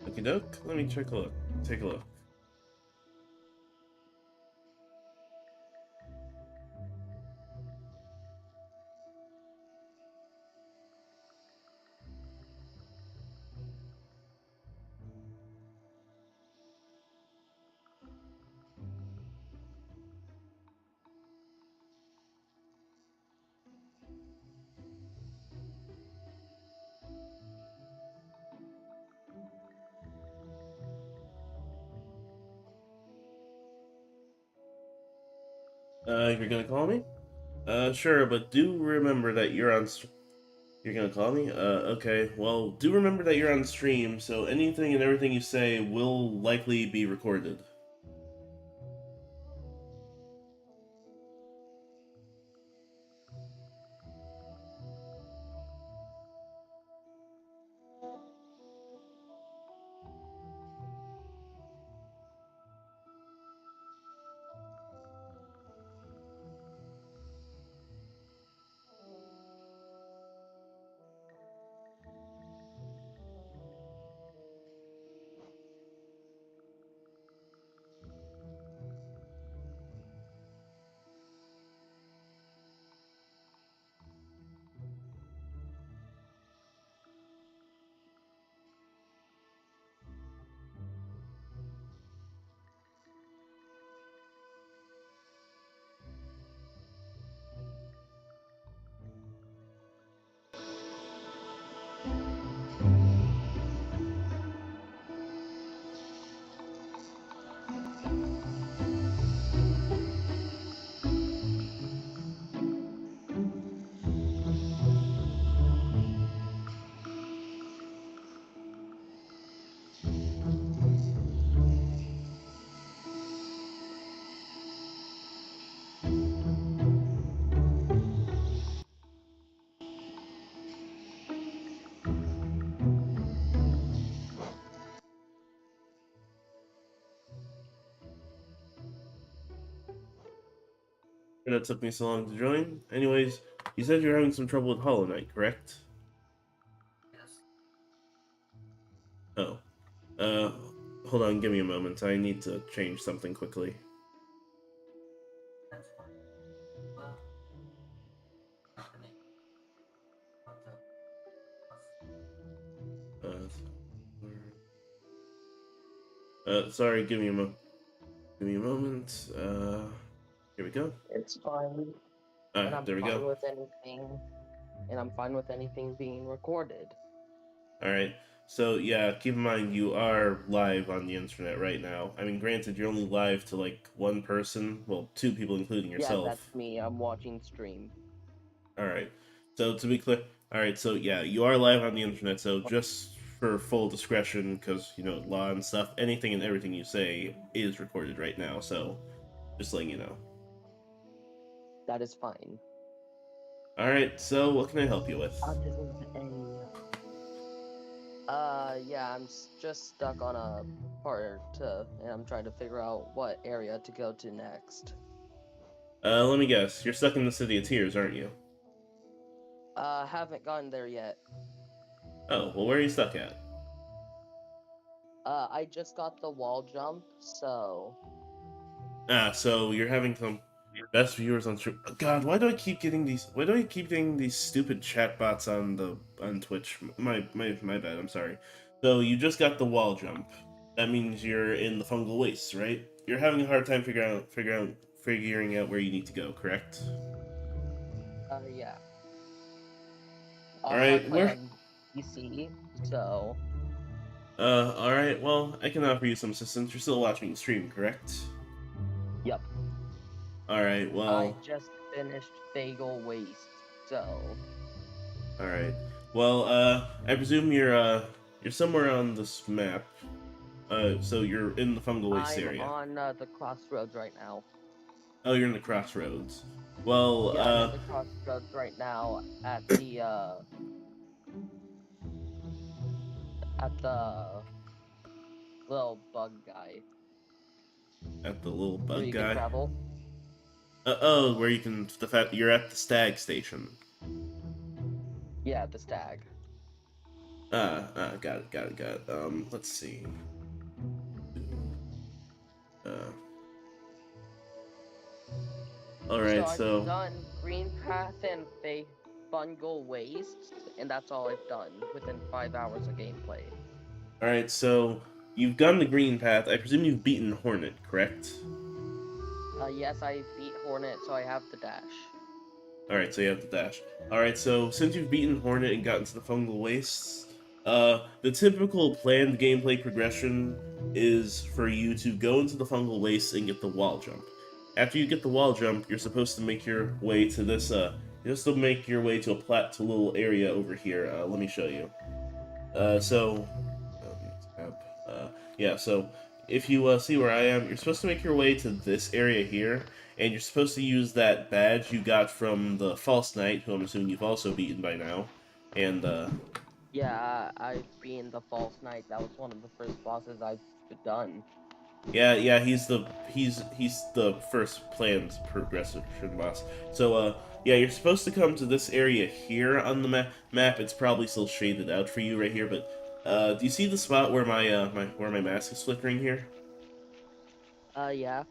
Okie doke. Let me check a look. Take a look. You're gonna call me? Sure, but do remember that you're gonna call me? Okay. Well, do remember that you're on stream, so anything and everything you say will likely be recorded. that took me so long to join. Anyways, you said you're having some trouble with Hollow Knight, correct? Oh. Uh, Hold on, give me a moment. I need to change something quickly. Sorry, give me a moment. Here we go. It's fine, and I'm There we fine go. with anything, and I'm fine with anything being recorded. Alright, so yeah, keep in mind you are live on the internet right now. I mean, granted, you're only live to like one person, well, two people including Yeah, that's yourself. me. I'm watching stream. Alright, so to be clear, alright, so yeah, you are live on the internet, so just for full discretion, because, you know, law and stuff, anything and everything you say is recorded right now, so just letting you know. That is fine. Alright, so what can I help you with? This is a. Yeah, just stuck on a part, and I'm trying to figure out what area to go to next. Let me guess, you're stuck in the City of Tears, aren't you? Haven't gotten there yet. Oh, well, where are you stuck at? I just got the wall jump, so. So you're having some best viewers on stream. God, why do I keep getting these? Why do I keep getting these stupid chatbots on Twitch? My bad. I'm sorry. So you just got the wall jump. That means you're in the fungal wastes, right? You're having a hard time figuring out where you need to go, correct? Yeah. All Also, I right, play where? on PC, so. All right. Well, I can offer you some assistance. You're still watching the stream, correct? Yep. All right. I Well, just finished Bagel Waste, so. all right. Well, I presume you're somewhere on this map. So you're in the fungal waste I'm area. on the crossroads right now. Oh, you're in the crossroads. Well, Yeah, I'm in the crossroads right now at the little bug guy at the little where bug you can guy. travel. Oh, where you can the fact you're at the stag station. Yeah, the stag. Got it. Let's see. Uh, all So right. I've So, done Green Path and Fungal Waste, and that's all I've done within 5 hours of gameplay. all right. So you've gone the green path. I presume you've beaten Hornet, correct? Yes, I beat Hornet, so I have the dash. Alright, so you have the dash. Alright, so since you've beaten Hornet and gotten to the fungal wastes, the typical planned gameplay progression is for you to go into the fungal wastes and get the wall jump. After you get the wall jump, you're supposed to make your way to this, just to make your way to to a little area over here. Let me show you. So, tab. Yeah, so if you see where I am, you're supposed to make your way to this area here, and you're supposed to use that badge you got from the False Knight, who I'm assuming you've also beaten by now. And Yeah, I've been the False Knight. That was one of the first bosses I've done. yeah, he's the first planned progression boss. So yeah, you're supposed to come to this area here on the map. It's probably still shaded out for you right here, but do you see the spot where my mask is flickering here? Yeah.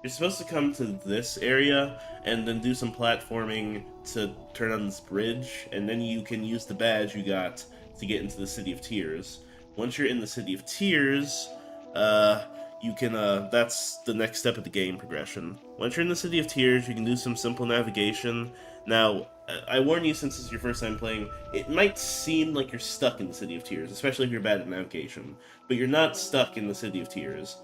You're supposed to come to this area and then do some platforming to turn on this bridge, and then you can use the badge you got to get into the City of Tears. Once you're in the City of Tears, uh, you can, that's the next step of the game progression. Once you're in the City of Tears, you can do some simple navigation. Now, I warn you, since it's your first time playing, it might seem like you're stuck in the City of Tears, especially if you're bad at navigation, but you're not stuck in the City of Tears,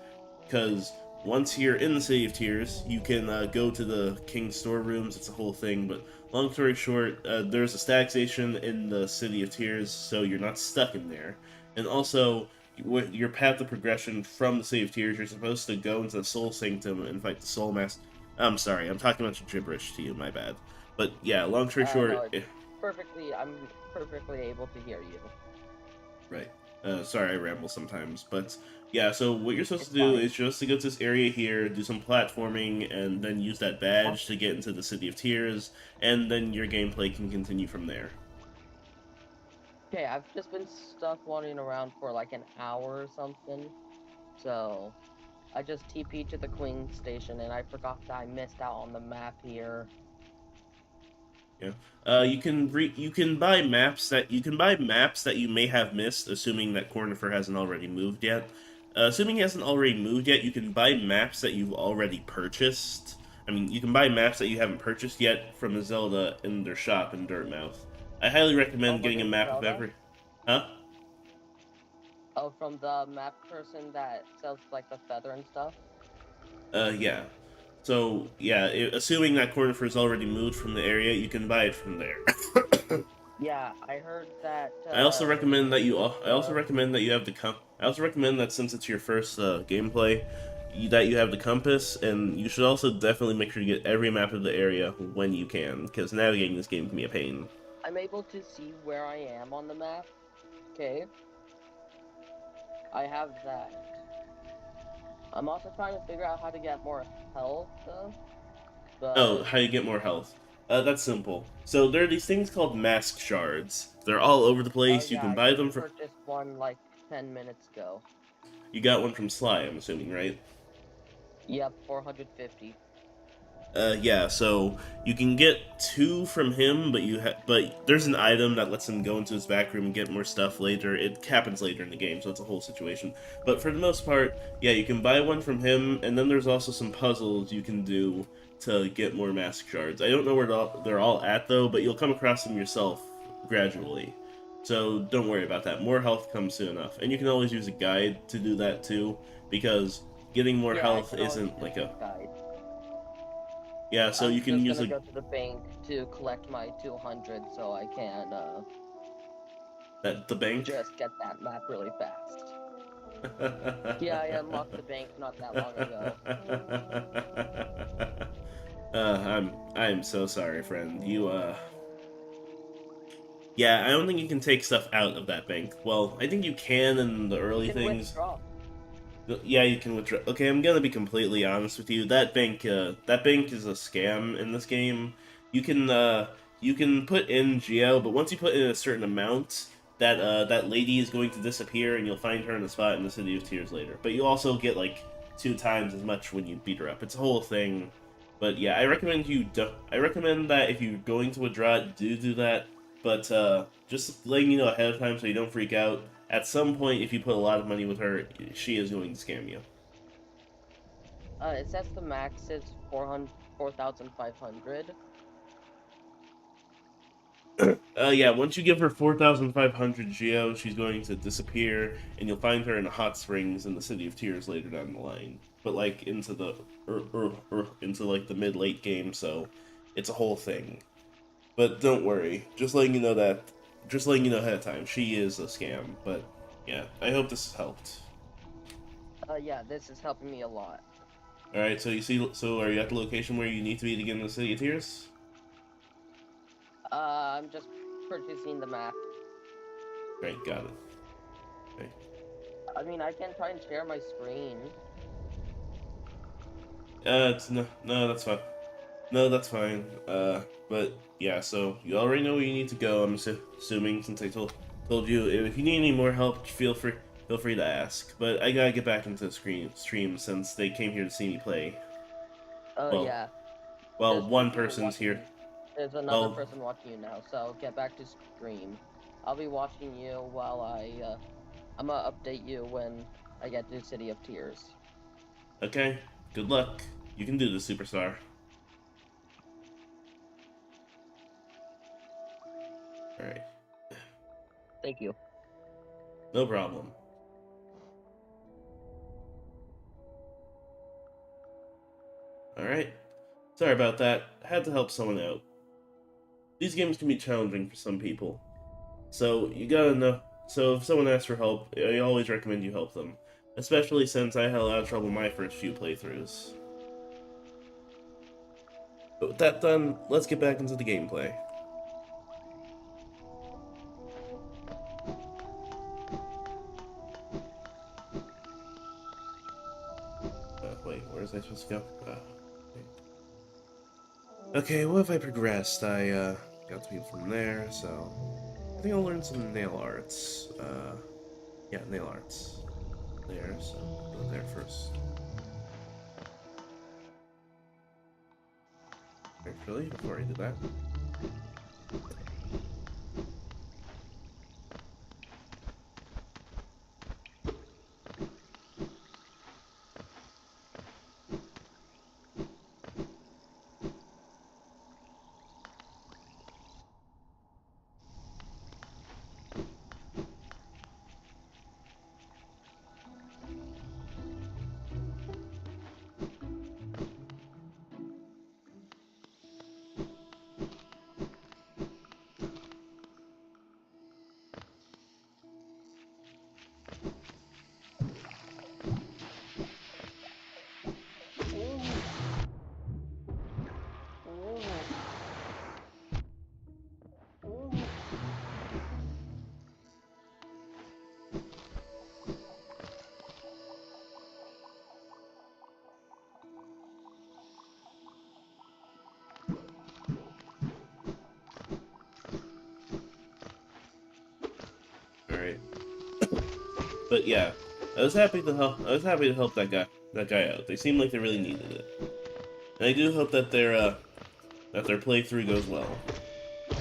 because once you're in the City of Tears, you can go to the King's storerooms. It's a whole thing, but long story short, there's a stag station in the City of Tears, so you're not stuck in there. And also, with your path of progression from the City of Tears, you're supposed to go into the Soul Sanctum and fight the Soul Master. I'm sorry, I'm talking a bunch of gibberish to you, my bad. But yeah, long story No, short, it's I'm perfectly able to hear you. right. Sorry, I ramble sometimes, but yeah. So what you're supposed It's to do fine. is just to go to this area here, do some platforming, and then use that Oh, badge to get into the City of Tears, and then your gameplay can continue from there. okay, I've just been stuck wandering around for like an hour or something. So I just TP'd to the Queen station and I forgot that I missed out on the map here. Yeah. You can buy maps that you may have missed, assuming that Cornifer hasn't already moved yet. Assuming he hasn't already moved yet, you can buy maps that you've already purchased. I mean, you can buy maps that you haven't purchased yet from the Zelda in their shop in Dirtmouth. I highly Oh, recommend from getting a map of Zelda? every. Huh? Oh, from the map person that sells like the feather and stuff? Yeah. So yeah, assuming that Cornifer's already moved from the area, you can buy it from there. Yeah, I heard that I also recommend that I also the recommend that you have the I also recommend that since it's your first gameplay, that you have the compass, and you should also definitely make sure to get every map of the area when you can, because navigating this game can be a pain. I'm able to see where I am on the map. Okay, I have that. I'm also trying to figure out how to get more health, Oh, but how you get more health? That's simple. So there are these things called mask shards. They're all over the oh place. You yeah, can I buy just them for. purchased one like 10 minutes ago. You got one from Sly, I'm assuming, right? Yep, 450. Yeah, so you can get two from him, but there's an item that lets him go into his back room and get more stuff later. It happens later in the game, so it's a whole situation. But for the most part, yeah, you can buy one from him, and then there's also some puzzles you can do to get more mask shards. I don't know where they're all at though, but you'll come across them yourself gradually. So don't worry about that. More health comes soon enough, and you can always use a guide to do that too, because getting more Yeah, I health can always isn't use like the a guide. yeah, so you I'm can just use gonna a go to the bank to collect my 200 so I can that the bank. just get that map really fast. Yeah, I unlocked the bank not that long ago. I'm so sorry, friend. Yeah, I don't think you can take stuff out of that bank. Well, I think you can in the You early can things. withdraw. Yeah, you can withdraw. Okay, I'm gonna be completely honest with you. That bank is a scam in this game. You can put in Geo, but once you put in a certain amount, that lady is going to disappear, and you'll find her in a spot in the City of Tears later. But you also get like 2 times as much when you beat her up. It's a whole thing. But yeah, I recommend that if you're going to withdraw it, do that. But just letting you know ahead of time so you don't freak out. At some point, if you put a lot of money with her, she is going to scam you. It says the max is 400, 4,500. Yeah, once you give her 4,500 Geo, she's going to disappear, and you'll find her in the hot springs in the City of Tears later down the line. But like into into like the mid late game, so it's a whole thing. But don't worry, just letting you know ahead of time, she is a scam. But yeah, I hope this has helped. Yeah, this is helping me a lot. All right, so are you at the location where you need to be to get in the City of Tears? I'm just purchasing the map. Right, got it. Okay. I mean, I can try and share my screen. It's no, that's fine. No, that's fine. But yeah, so you already know where you need to go. I'm assuming since I told you if you need any more help, feel free to ask. But I gotta get back into the stream since they came here to see me play. Oh Well, yeah, well, there's one people person's watching. here. There's another Well, person watching you now, so get back to stream. I'll be watching you while I'm gonna update you when I get to City of Tears. okay. Good luck. You can do this, superstar. All right. Thank you. No problem. All right. Sorry about that. Had to help someone out. These games can be challenging for some people. So you gotta know. So if someone asks for help, I always recommend you help them. Especially since I had a lot of trouble my first few playthroughs. But with that done, let's get back into the gameplay. where's I supposed to go? Okay, what if I progressed? I got to people from there, so I think I'll learn some nail arts. Yeah, nail arts. There, so I'll go there first. Actually, before I do that. Alright. But yeah, I was happy to help. I was happy to help that guy out. They seemed like they really needed it, and I do hope that their playthrough goes well.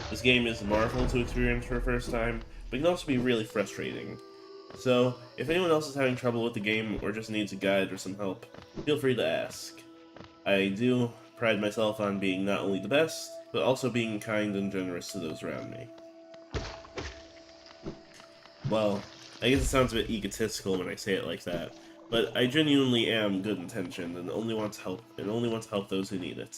This game is marvelous to experience for the first time, but it can also be really frustrating. So, if anyone else is having trouble with the game or just needs a guide or some help, feel free to ask. I do pride myself on being not only the best, but also being kind and generous to those around me. Well, I guess it sounds a bit egotistical when I say it like that, but I genuinely am good intentioned and only want to help those who need it.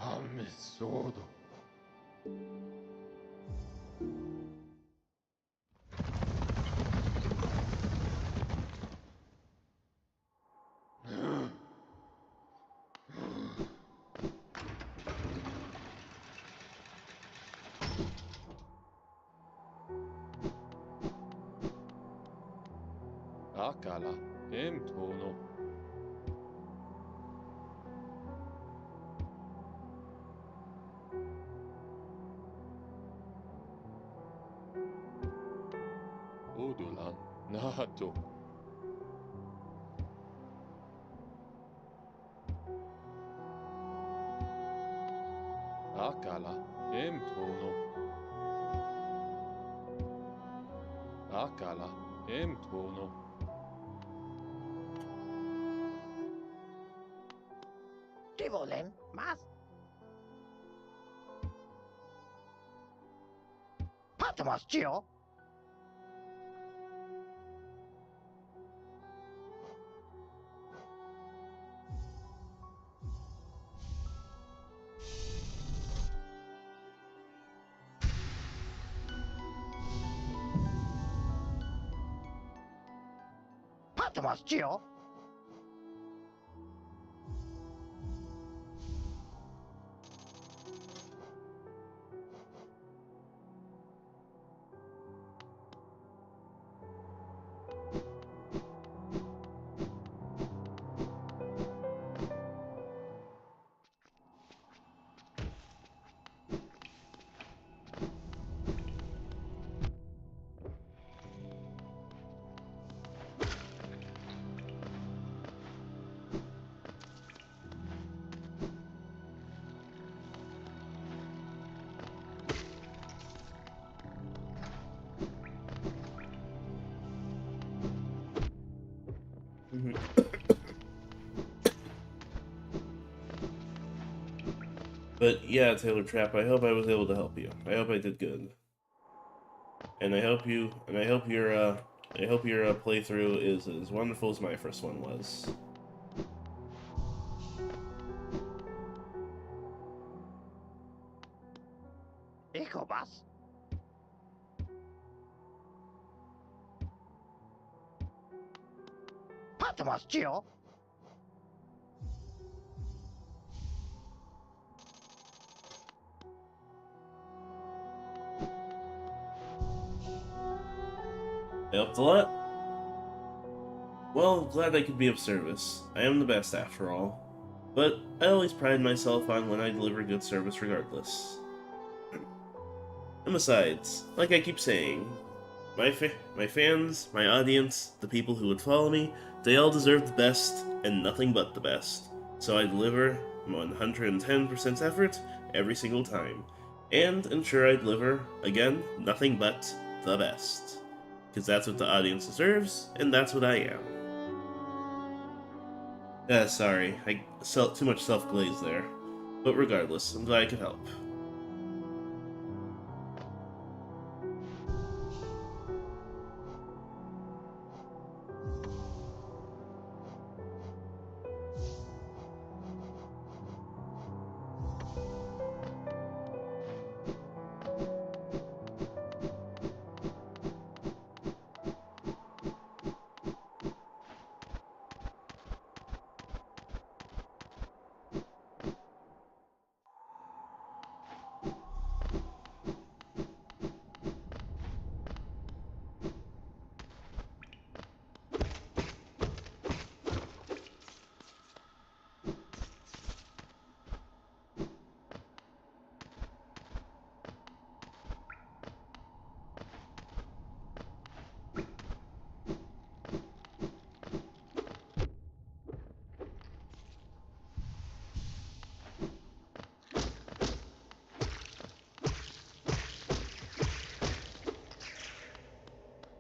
Ammesodo. だから遠方のオドランナートだから遠方のだから遠方の ¿Qué volen? ¿Más? ¡Patmas, tío! ¡Patmas, tío! But yeah, Taylor Trap, I hope I was able to help you. I hope I did good. And I hope your playthrough is as wonderful as my first one was. Ecobus. Patmos, Geo. I helped a lot. Well, glad I could be of service. I am the best after all. But I always pride myself on when I deliver good service regardless. And besides, like I keep saying, my fans, my audience, the people who would follow me, they all deserve the best and nothing but the best. So I deliver 110% effort every single time. And ensure I deliver, again, nothing but the best. Because that's what the audience deserves, and that's what I am. Sorry, I felt too much self-glaze there. But regardless, I'm glad I could help.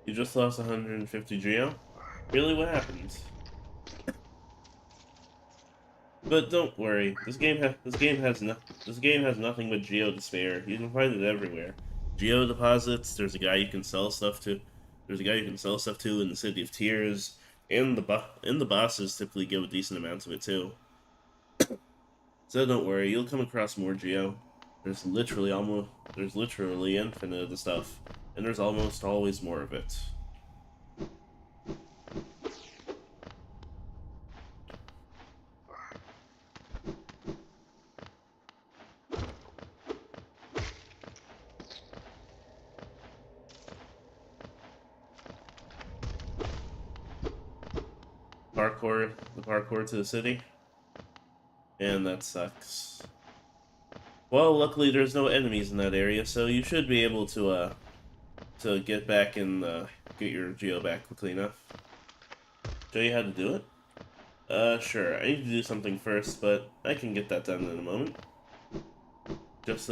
You just lost 150 Geo? Really, what happened? But don't worry, this game has nothing but Geo to spare. You can find it everywhere. Geo deposits. There's a guy you can sell stuff to. There's a guy you can sell stuff to in the City of Tears, and the bosses typically give a decent amount of it too. So don't worry, you'll come across more Geo. There's literally infinite of the stuff, and there's almost always more of it. The parkour to the city, and that sucks. Well, luckily there's no enemies in that area, so you should be able to get back and get your Geo back quickly enough. Show you how to do it? Sure. I need to do something first, but I can get that done in a moment. Just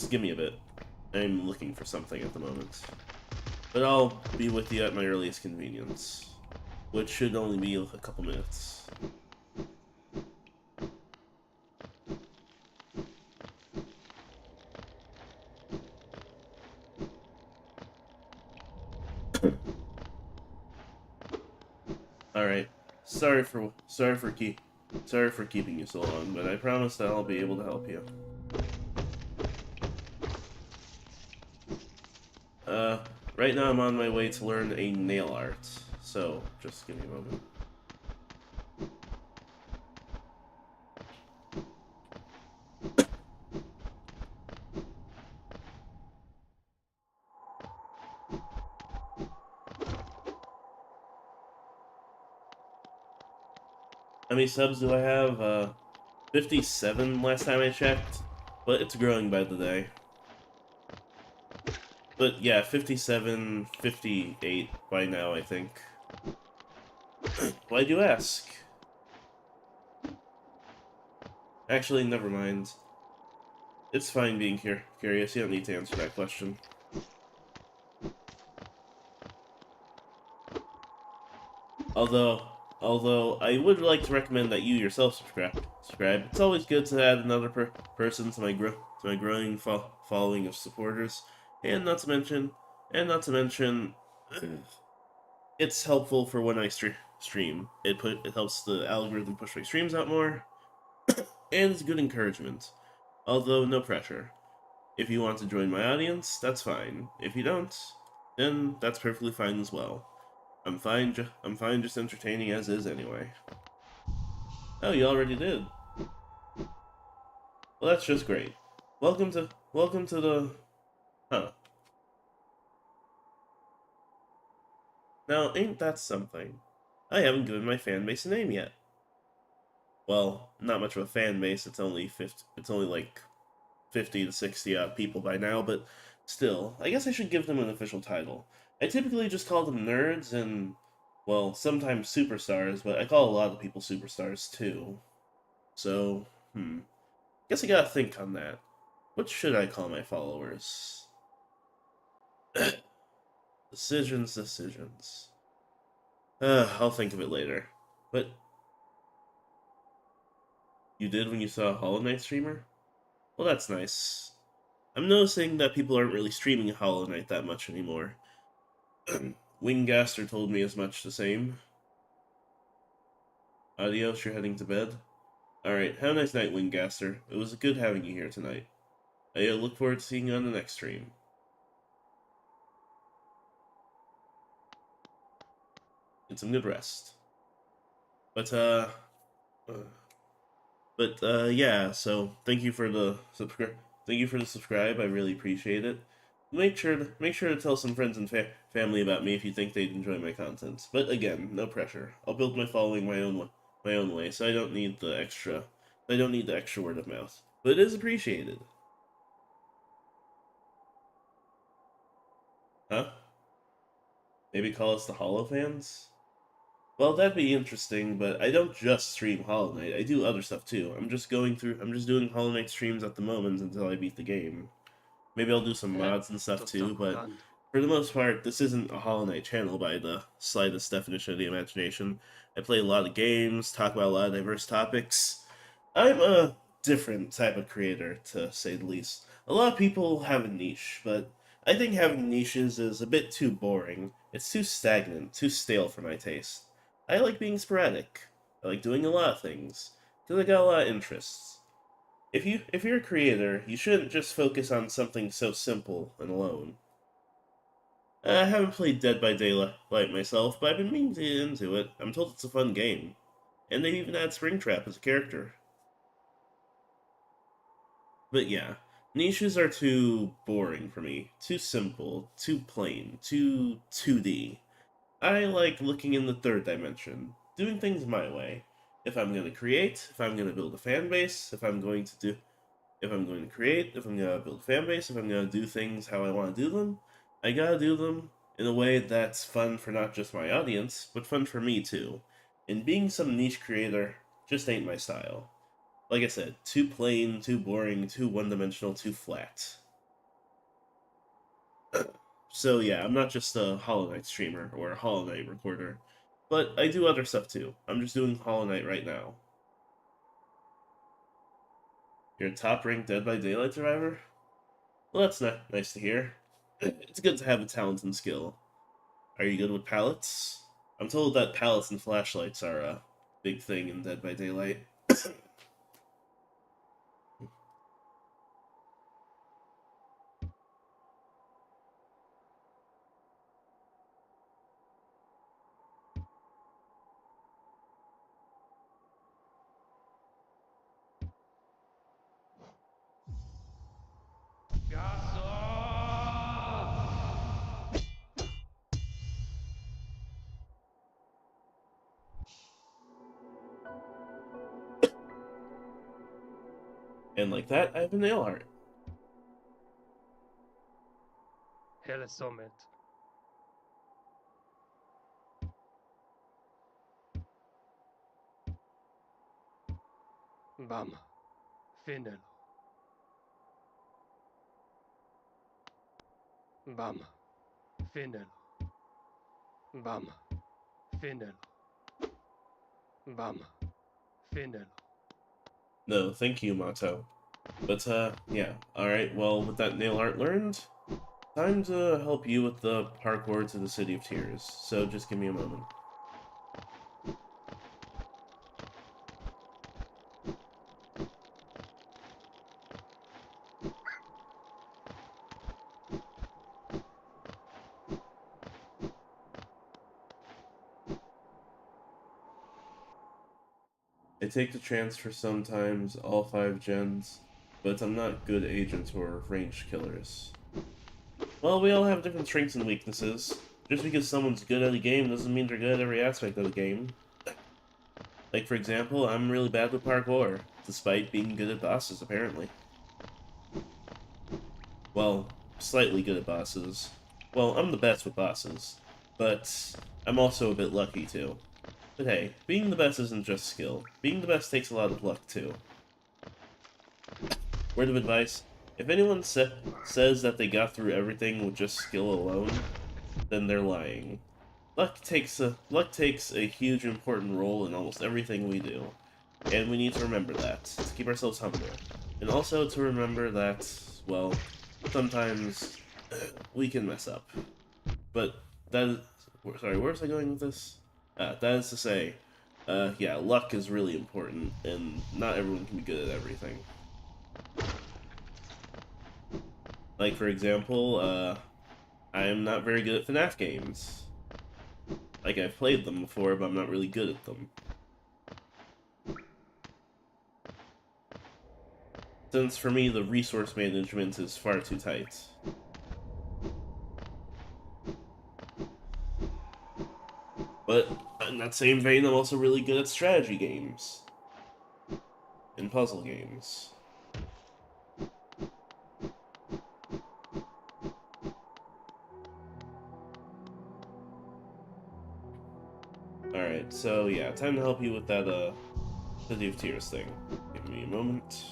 give me a bit. I'm looking for something at the moment. But I'll be with you at my earliest convenience, which should only be a couple minutes. Alright. Sorry for keeping you so long, but I promise that I'll be able to help you. Right now I'm on my way to learn a nail art, so just give me a moment. How many subs do I have? 57 last time I checked, but it's growing by the day. But yeah, 57, 58 by now, I think. Why'd you ask? Actually, never mind. It's fine being curious, you don't need to answer that question. Although, Although I would like to recommend that you yourself subscribe. It's always good to add another person to my growing following of supporters, and not to mention, and not to mention, it's helpful for when I stream. It helps the algorithm push my streams out more, and it's good encouragement. Although no pressure. If you want to join my audience, that's fine. If you don't, then that's perfectly fine as well. I'm fine just entertaining as is anyway. Oh, you already did. Well, that's just great. Welcome to the huh. Now, ain't that something? I haven't given my fan base a name yet. Well, not much of a fan base. It's only like 50 to 60 odd people by now, but still, I guess I should give them an official title. I typically just call them nerds and, well, sometimes superstars, but I call a lot of people superstars too. So, guess I gotta think on that. What should I call my followers? Decisions. I'll think of it later. But you did when you saw a Hollow Knight streamer? Well, that's nice. I'm noticing that people aren't really streaming Hollow Knight that much anymore. Winggaster told me as much the same. Adios, you're heading to bed? Alright, have a nice night, Winggaster. It was good having you here tonight. I look forward to seeing you on the next stream. Get some good rest. But, yeah, so thank you for the subscribe. I really appreciate it. Make sure to tell some friends and family about me if you think they'd enjoy my content. But again, no pressure. I'll build my following my own way, so I don't need the extra word of mouth. But it is appreciated. Huh? Maybe call us the Hollow fans? Well, that'd be interesting, but I don't just stream Hollow Knight. I do other stuff too. I'm just doing Hollow Knight streams at the moment until I beat the game. Maybe I'll do some mods and stuff too, but for the most part, this isn't a Hollow Knight channel by the slightest definition of the imagination. I play a lot of games, talk about a lot of diverse topics. I'm a different type of creator, to say the least. A lot of people have a niche, but I think having niches is a bit too boring. It's too stagnant, too stale for my taste. I like being sporadic. I like doing a lot of things, because I got a lot of interests. If you're a creator, you shouldn't just focus on something so simple and alone. I haven't played Dead by Daylight myself, but I've been meaning to get into it. I'm told it's a fun game. And they even add Springtrap as a character. But yeah, niches are too boring for me. Too simple, too plain, too 2D. I like looking in the third dimension, doing things my way. If I'm going to create, if I'm going to build a fan base, if I'm going to create, if I'm going to build a fan base, if I'm going to do things how I want to do them, I gotta do them in a way that's fun for not just my audience, but fun for me too. And being some niche creator just ain't my style. Like I said, too plain, too boring, too one-dimensional, too flat. So yeah, I'm not just a Hollow Knight streamer or a Hollow Knight recorder, but I do other stuff too. I'm just doing Hollow Knight right now. You're a top-ranked Dead by Daylight survivor? Well, that's nice to hear. It's good to have a talent and skill. Are you good with palettes? I'm told that palettes and flashlights are a big thing in Dead by Daylight. And like that, I have a nail art. Hele Summit. Bam. Finelo. Bam. Finelo. Bam. Finelo. Bam. Finelo. No, thank you, Mato. But, yeah. Alright, well, with that nail art learned, time to help you with the parkour to the City of Tears. So just give me a moment. I take the chance for sometimes all 5 gens, but I'm not good agents or ranged killers. Well, we all have different strengths and weaknesses. Just because someone's good at a game doesn't mean they're good at every aspect of the game. Like, for example, I'm really bad with parkour, despite being good at bosses, apparently. Well, slightly good at bosses. Well, I'm the best with bosses, but I'm also a bit lucky, too. But hey, being the best isn't just skill. Being the best takes a lot of luck, too. Word of advice, if anyone says that they got through everything with just skill alone, then they're lying. Luck takes a huge important role in almost everything we do, and we need to remember that, to keep ourselves humble. And also to remember that, well, sometimes we can mess up. But that is, sorry, where was I going with this? That is to say, yeah, luck is really important, and not everyone can be good at everything. Like, for example, I am not very good at FNAF games. Like, I've played them before, but I'm not really good at them. Since, for me, the resource management is far too tight. But, in that same vein, I'm also really good at strategy games. And puzzle games. Alright, so yeah, time to help you with that, City of Tears thing. Give me a moment.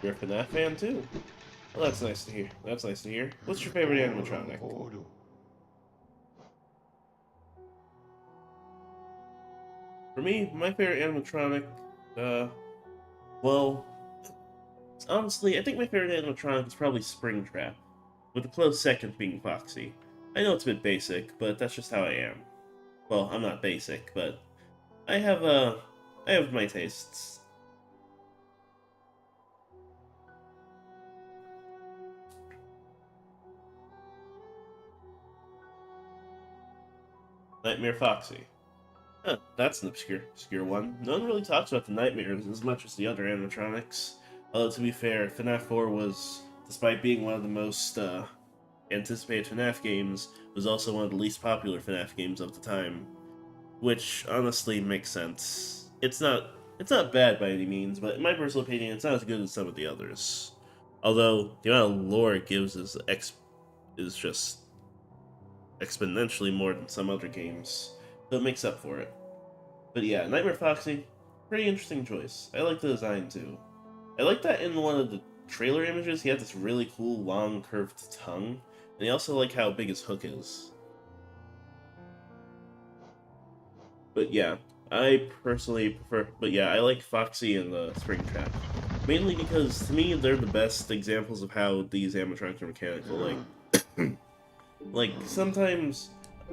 You're a FNAF fan too? Well, that's nice to hear. That's nice to hear. What's your favorite animatronic? For me, my favorite animatronic, well, honestly, I think my favorite animatronic is probably Springtrap, with a close second being Foxy. I know it's a bit basic, but that's just how I am. Well, I'm not basic, but I have my tastes. Nightmare Foxy. Huh, that's an obscure one. No one really talks about the nightmares as much as the other animatronics. Although, to be fair, FNAF 4 was, despite being one of the most, anticipated FNAF games, was also one of the least popular FNAF games of the time. Which, honestly, makes sense. It's not bad by any means, but in my personal opinion, it's not as good as some of the others. Although, the amount of lore it gives is just exponentially more than some other games, so it makes up for it. But yeah, Nightmare Foxy, pretty interesting choice. I like the design too. I like that in one of the trailer images he had this really cool long curved tongue, and I also like how big his hook is. But yeah, I personally prefer. But yeah, I like Foxy and the Springtrap, mainly because to me they're the best examples of how these animatronics are mechanical. Like sometimes,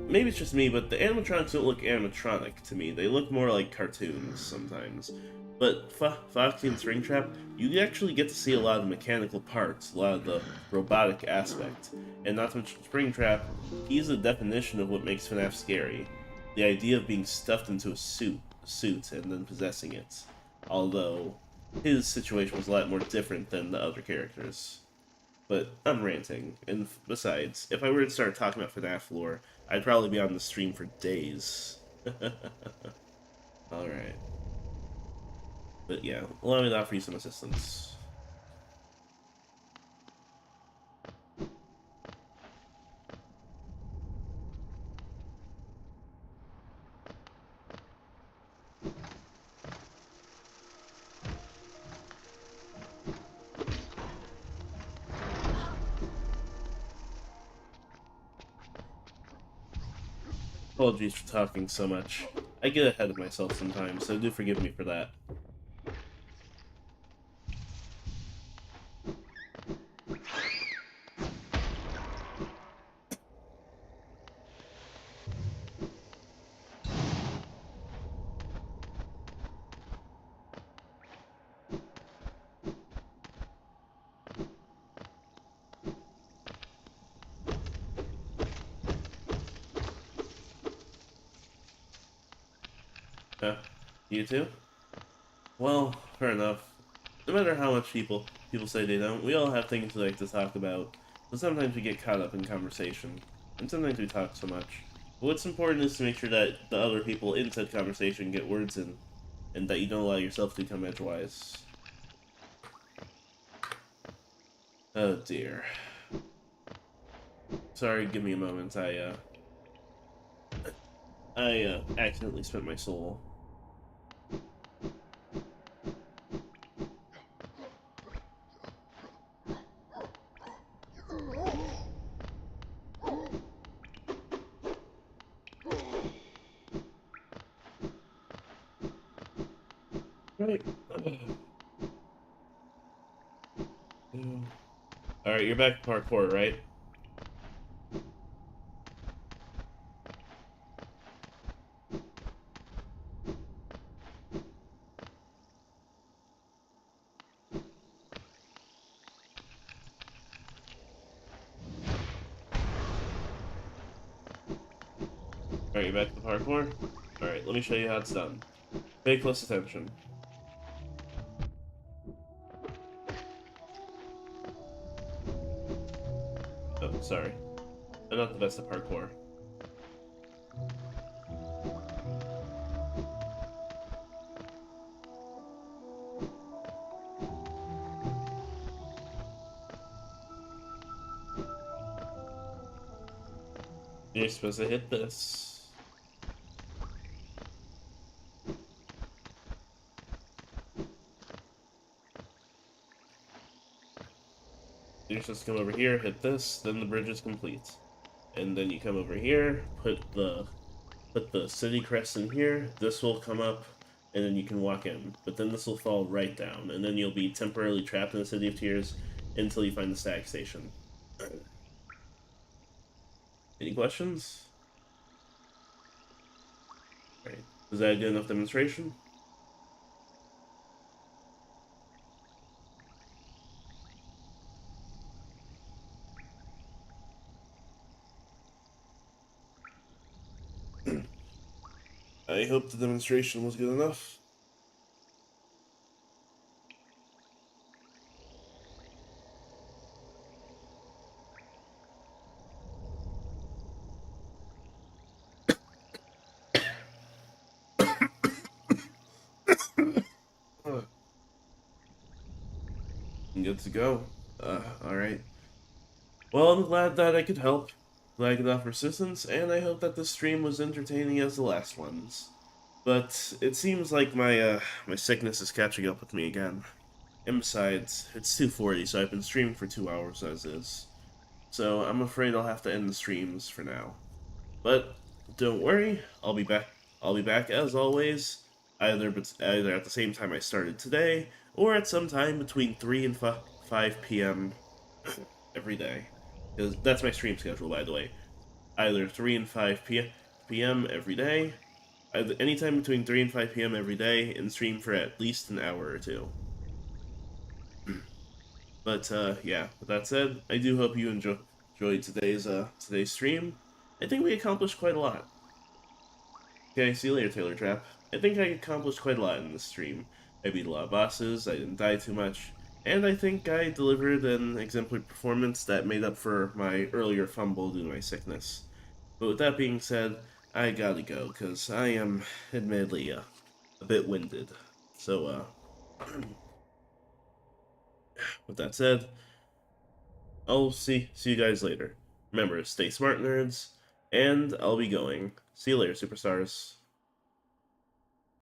maybe it's just me, but the animatronics don't look animatronic to me. They look more like cartoons sometimes. But Foxy and Springtrap, you actually get to see a lot of the mechanical parts, a lot of the robotic aspect. And not to mention Springtrap, he's the definition of what makes FNAF scary. The idea of being stuffed into a suit and then possessing it. Although, his situation was a lot more different than the other characters. But I'm ranting, and besides, if I were to start talking about FNAF lore, I'd probably be on the stream for days. Alright. But yeah, allow me to offer you some assistance. apologies for talking so much. I get ahead of myself sometimes, so do forgive me for that. You too? Well, fair enough. No matter how much people say they don't, we all have things we like to talk about. So sometimes we get caught up in conversation, and sometimes we talk so much. But what's important is to make sure that the other people in said conversation get words in, and that you don't allow yourself to become edgewise. Oh dear. Sorry, give me a moment. I accidentally spent my soul. Right. Alright, you're back to parkour, right? Alright, you're back to the parkour? Alright, let me show you how it's done. Pay close attention. Oh, sorry. I'm not the best at parkour. You're supposed to hit this. You're supposed to come over here, hit this, then the bridge is complete. And then you come over here, put the city crest in here, this will come up, and then you can walk in. But then this will fall right down, and then you'll be temporarily trapped in the City of Tears until you find the stag station. Any questions? Alright. Was that a good enough demonstration? I hope the demonstration was good enough. Good to go. Alright. Well, I'm glad that I could help. Glad I could offer assistance, and I hope that the stream was entertaining as the last ones. But it seems like my sickness is catching up with me again. And besides, it's 2:40, so I've been streaming for 2 hours as is. So I'm afraid I'll have to end the streams for now. But don't worry, I'll be back. I'll be back as always, either at the same time I started today, or at some time between 3 and 5 p.m. every day. Because that's my stream schedule, by the way. Either 3 and 5 p.m. every day, anytime between 3 and 5 p.m. every day, and stream for at least an hour or two. But yeah, with that said, I do hope you enjoyed today's stream. I think we accomplished quite a lot. Okay, see you later, Taylor Trap. I think I accomplished quite a lot in this stream. I beat a lot of bosses, I didn't die too much, and I think I delivered an exemplary performance that made up for my earlier fumble due to my sickness. But with that being said, I gotta go, because I am, admittedly, a bit winded. So, with that said, I'll see you guys later. Remember, stay smart, nerds, and I'll be going. See you later, superstars.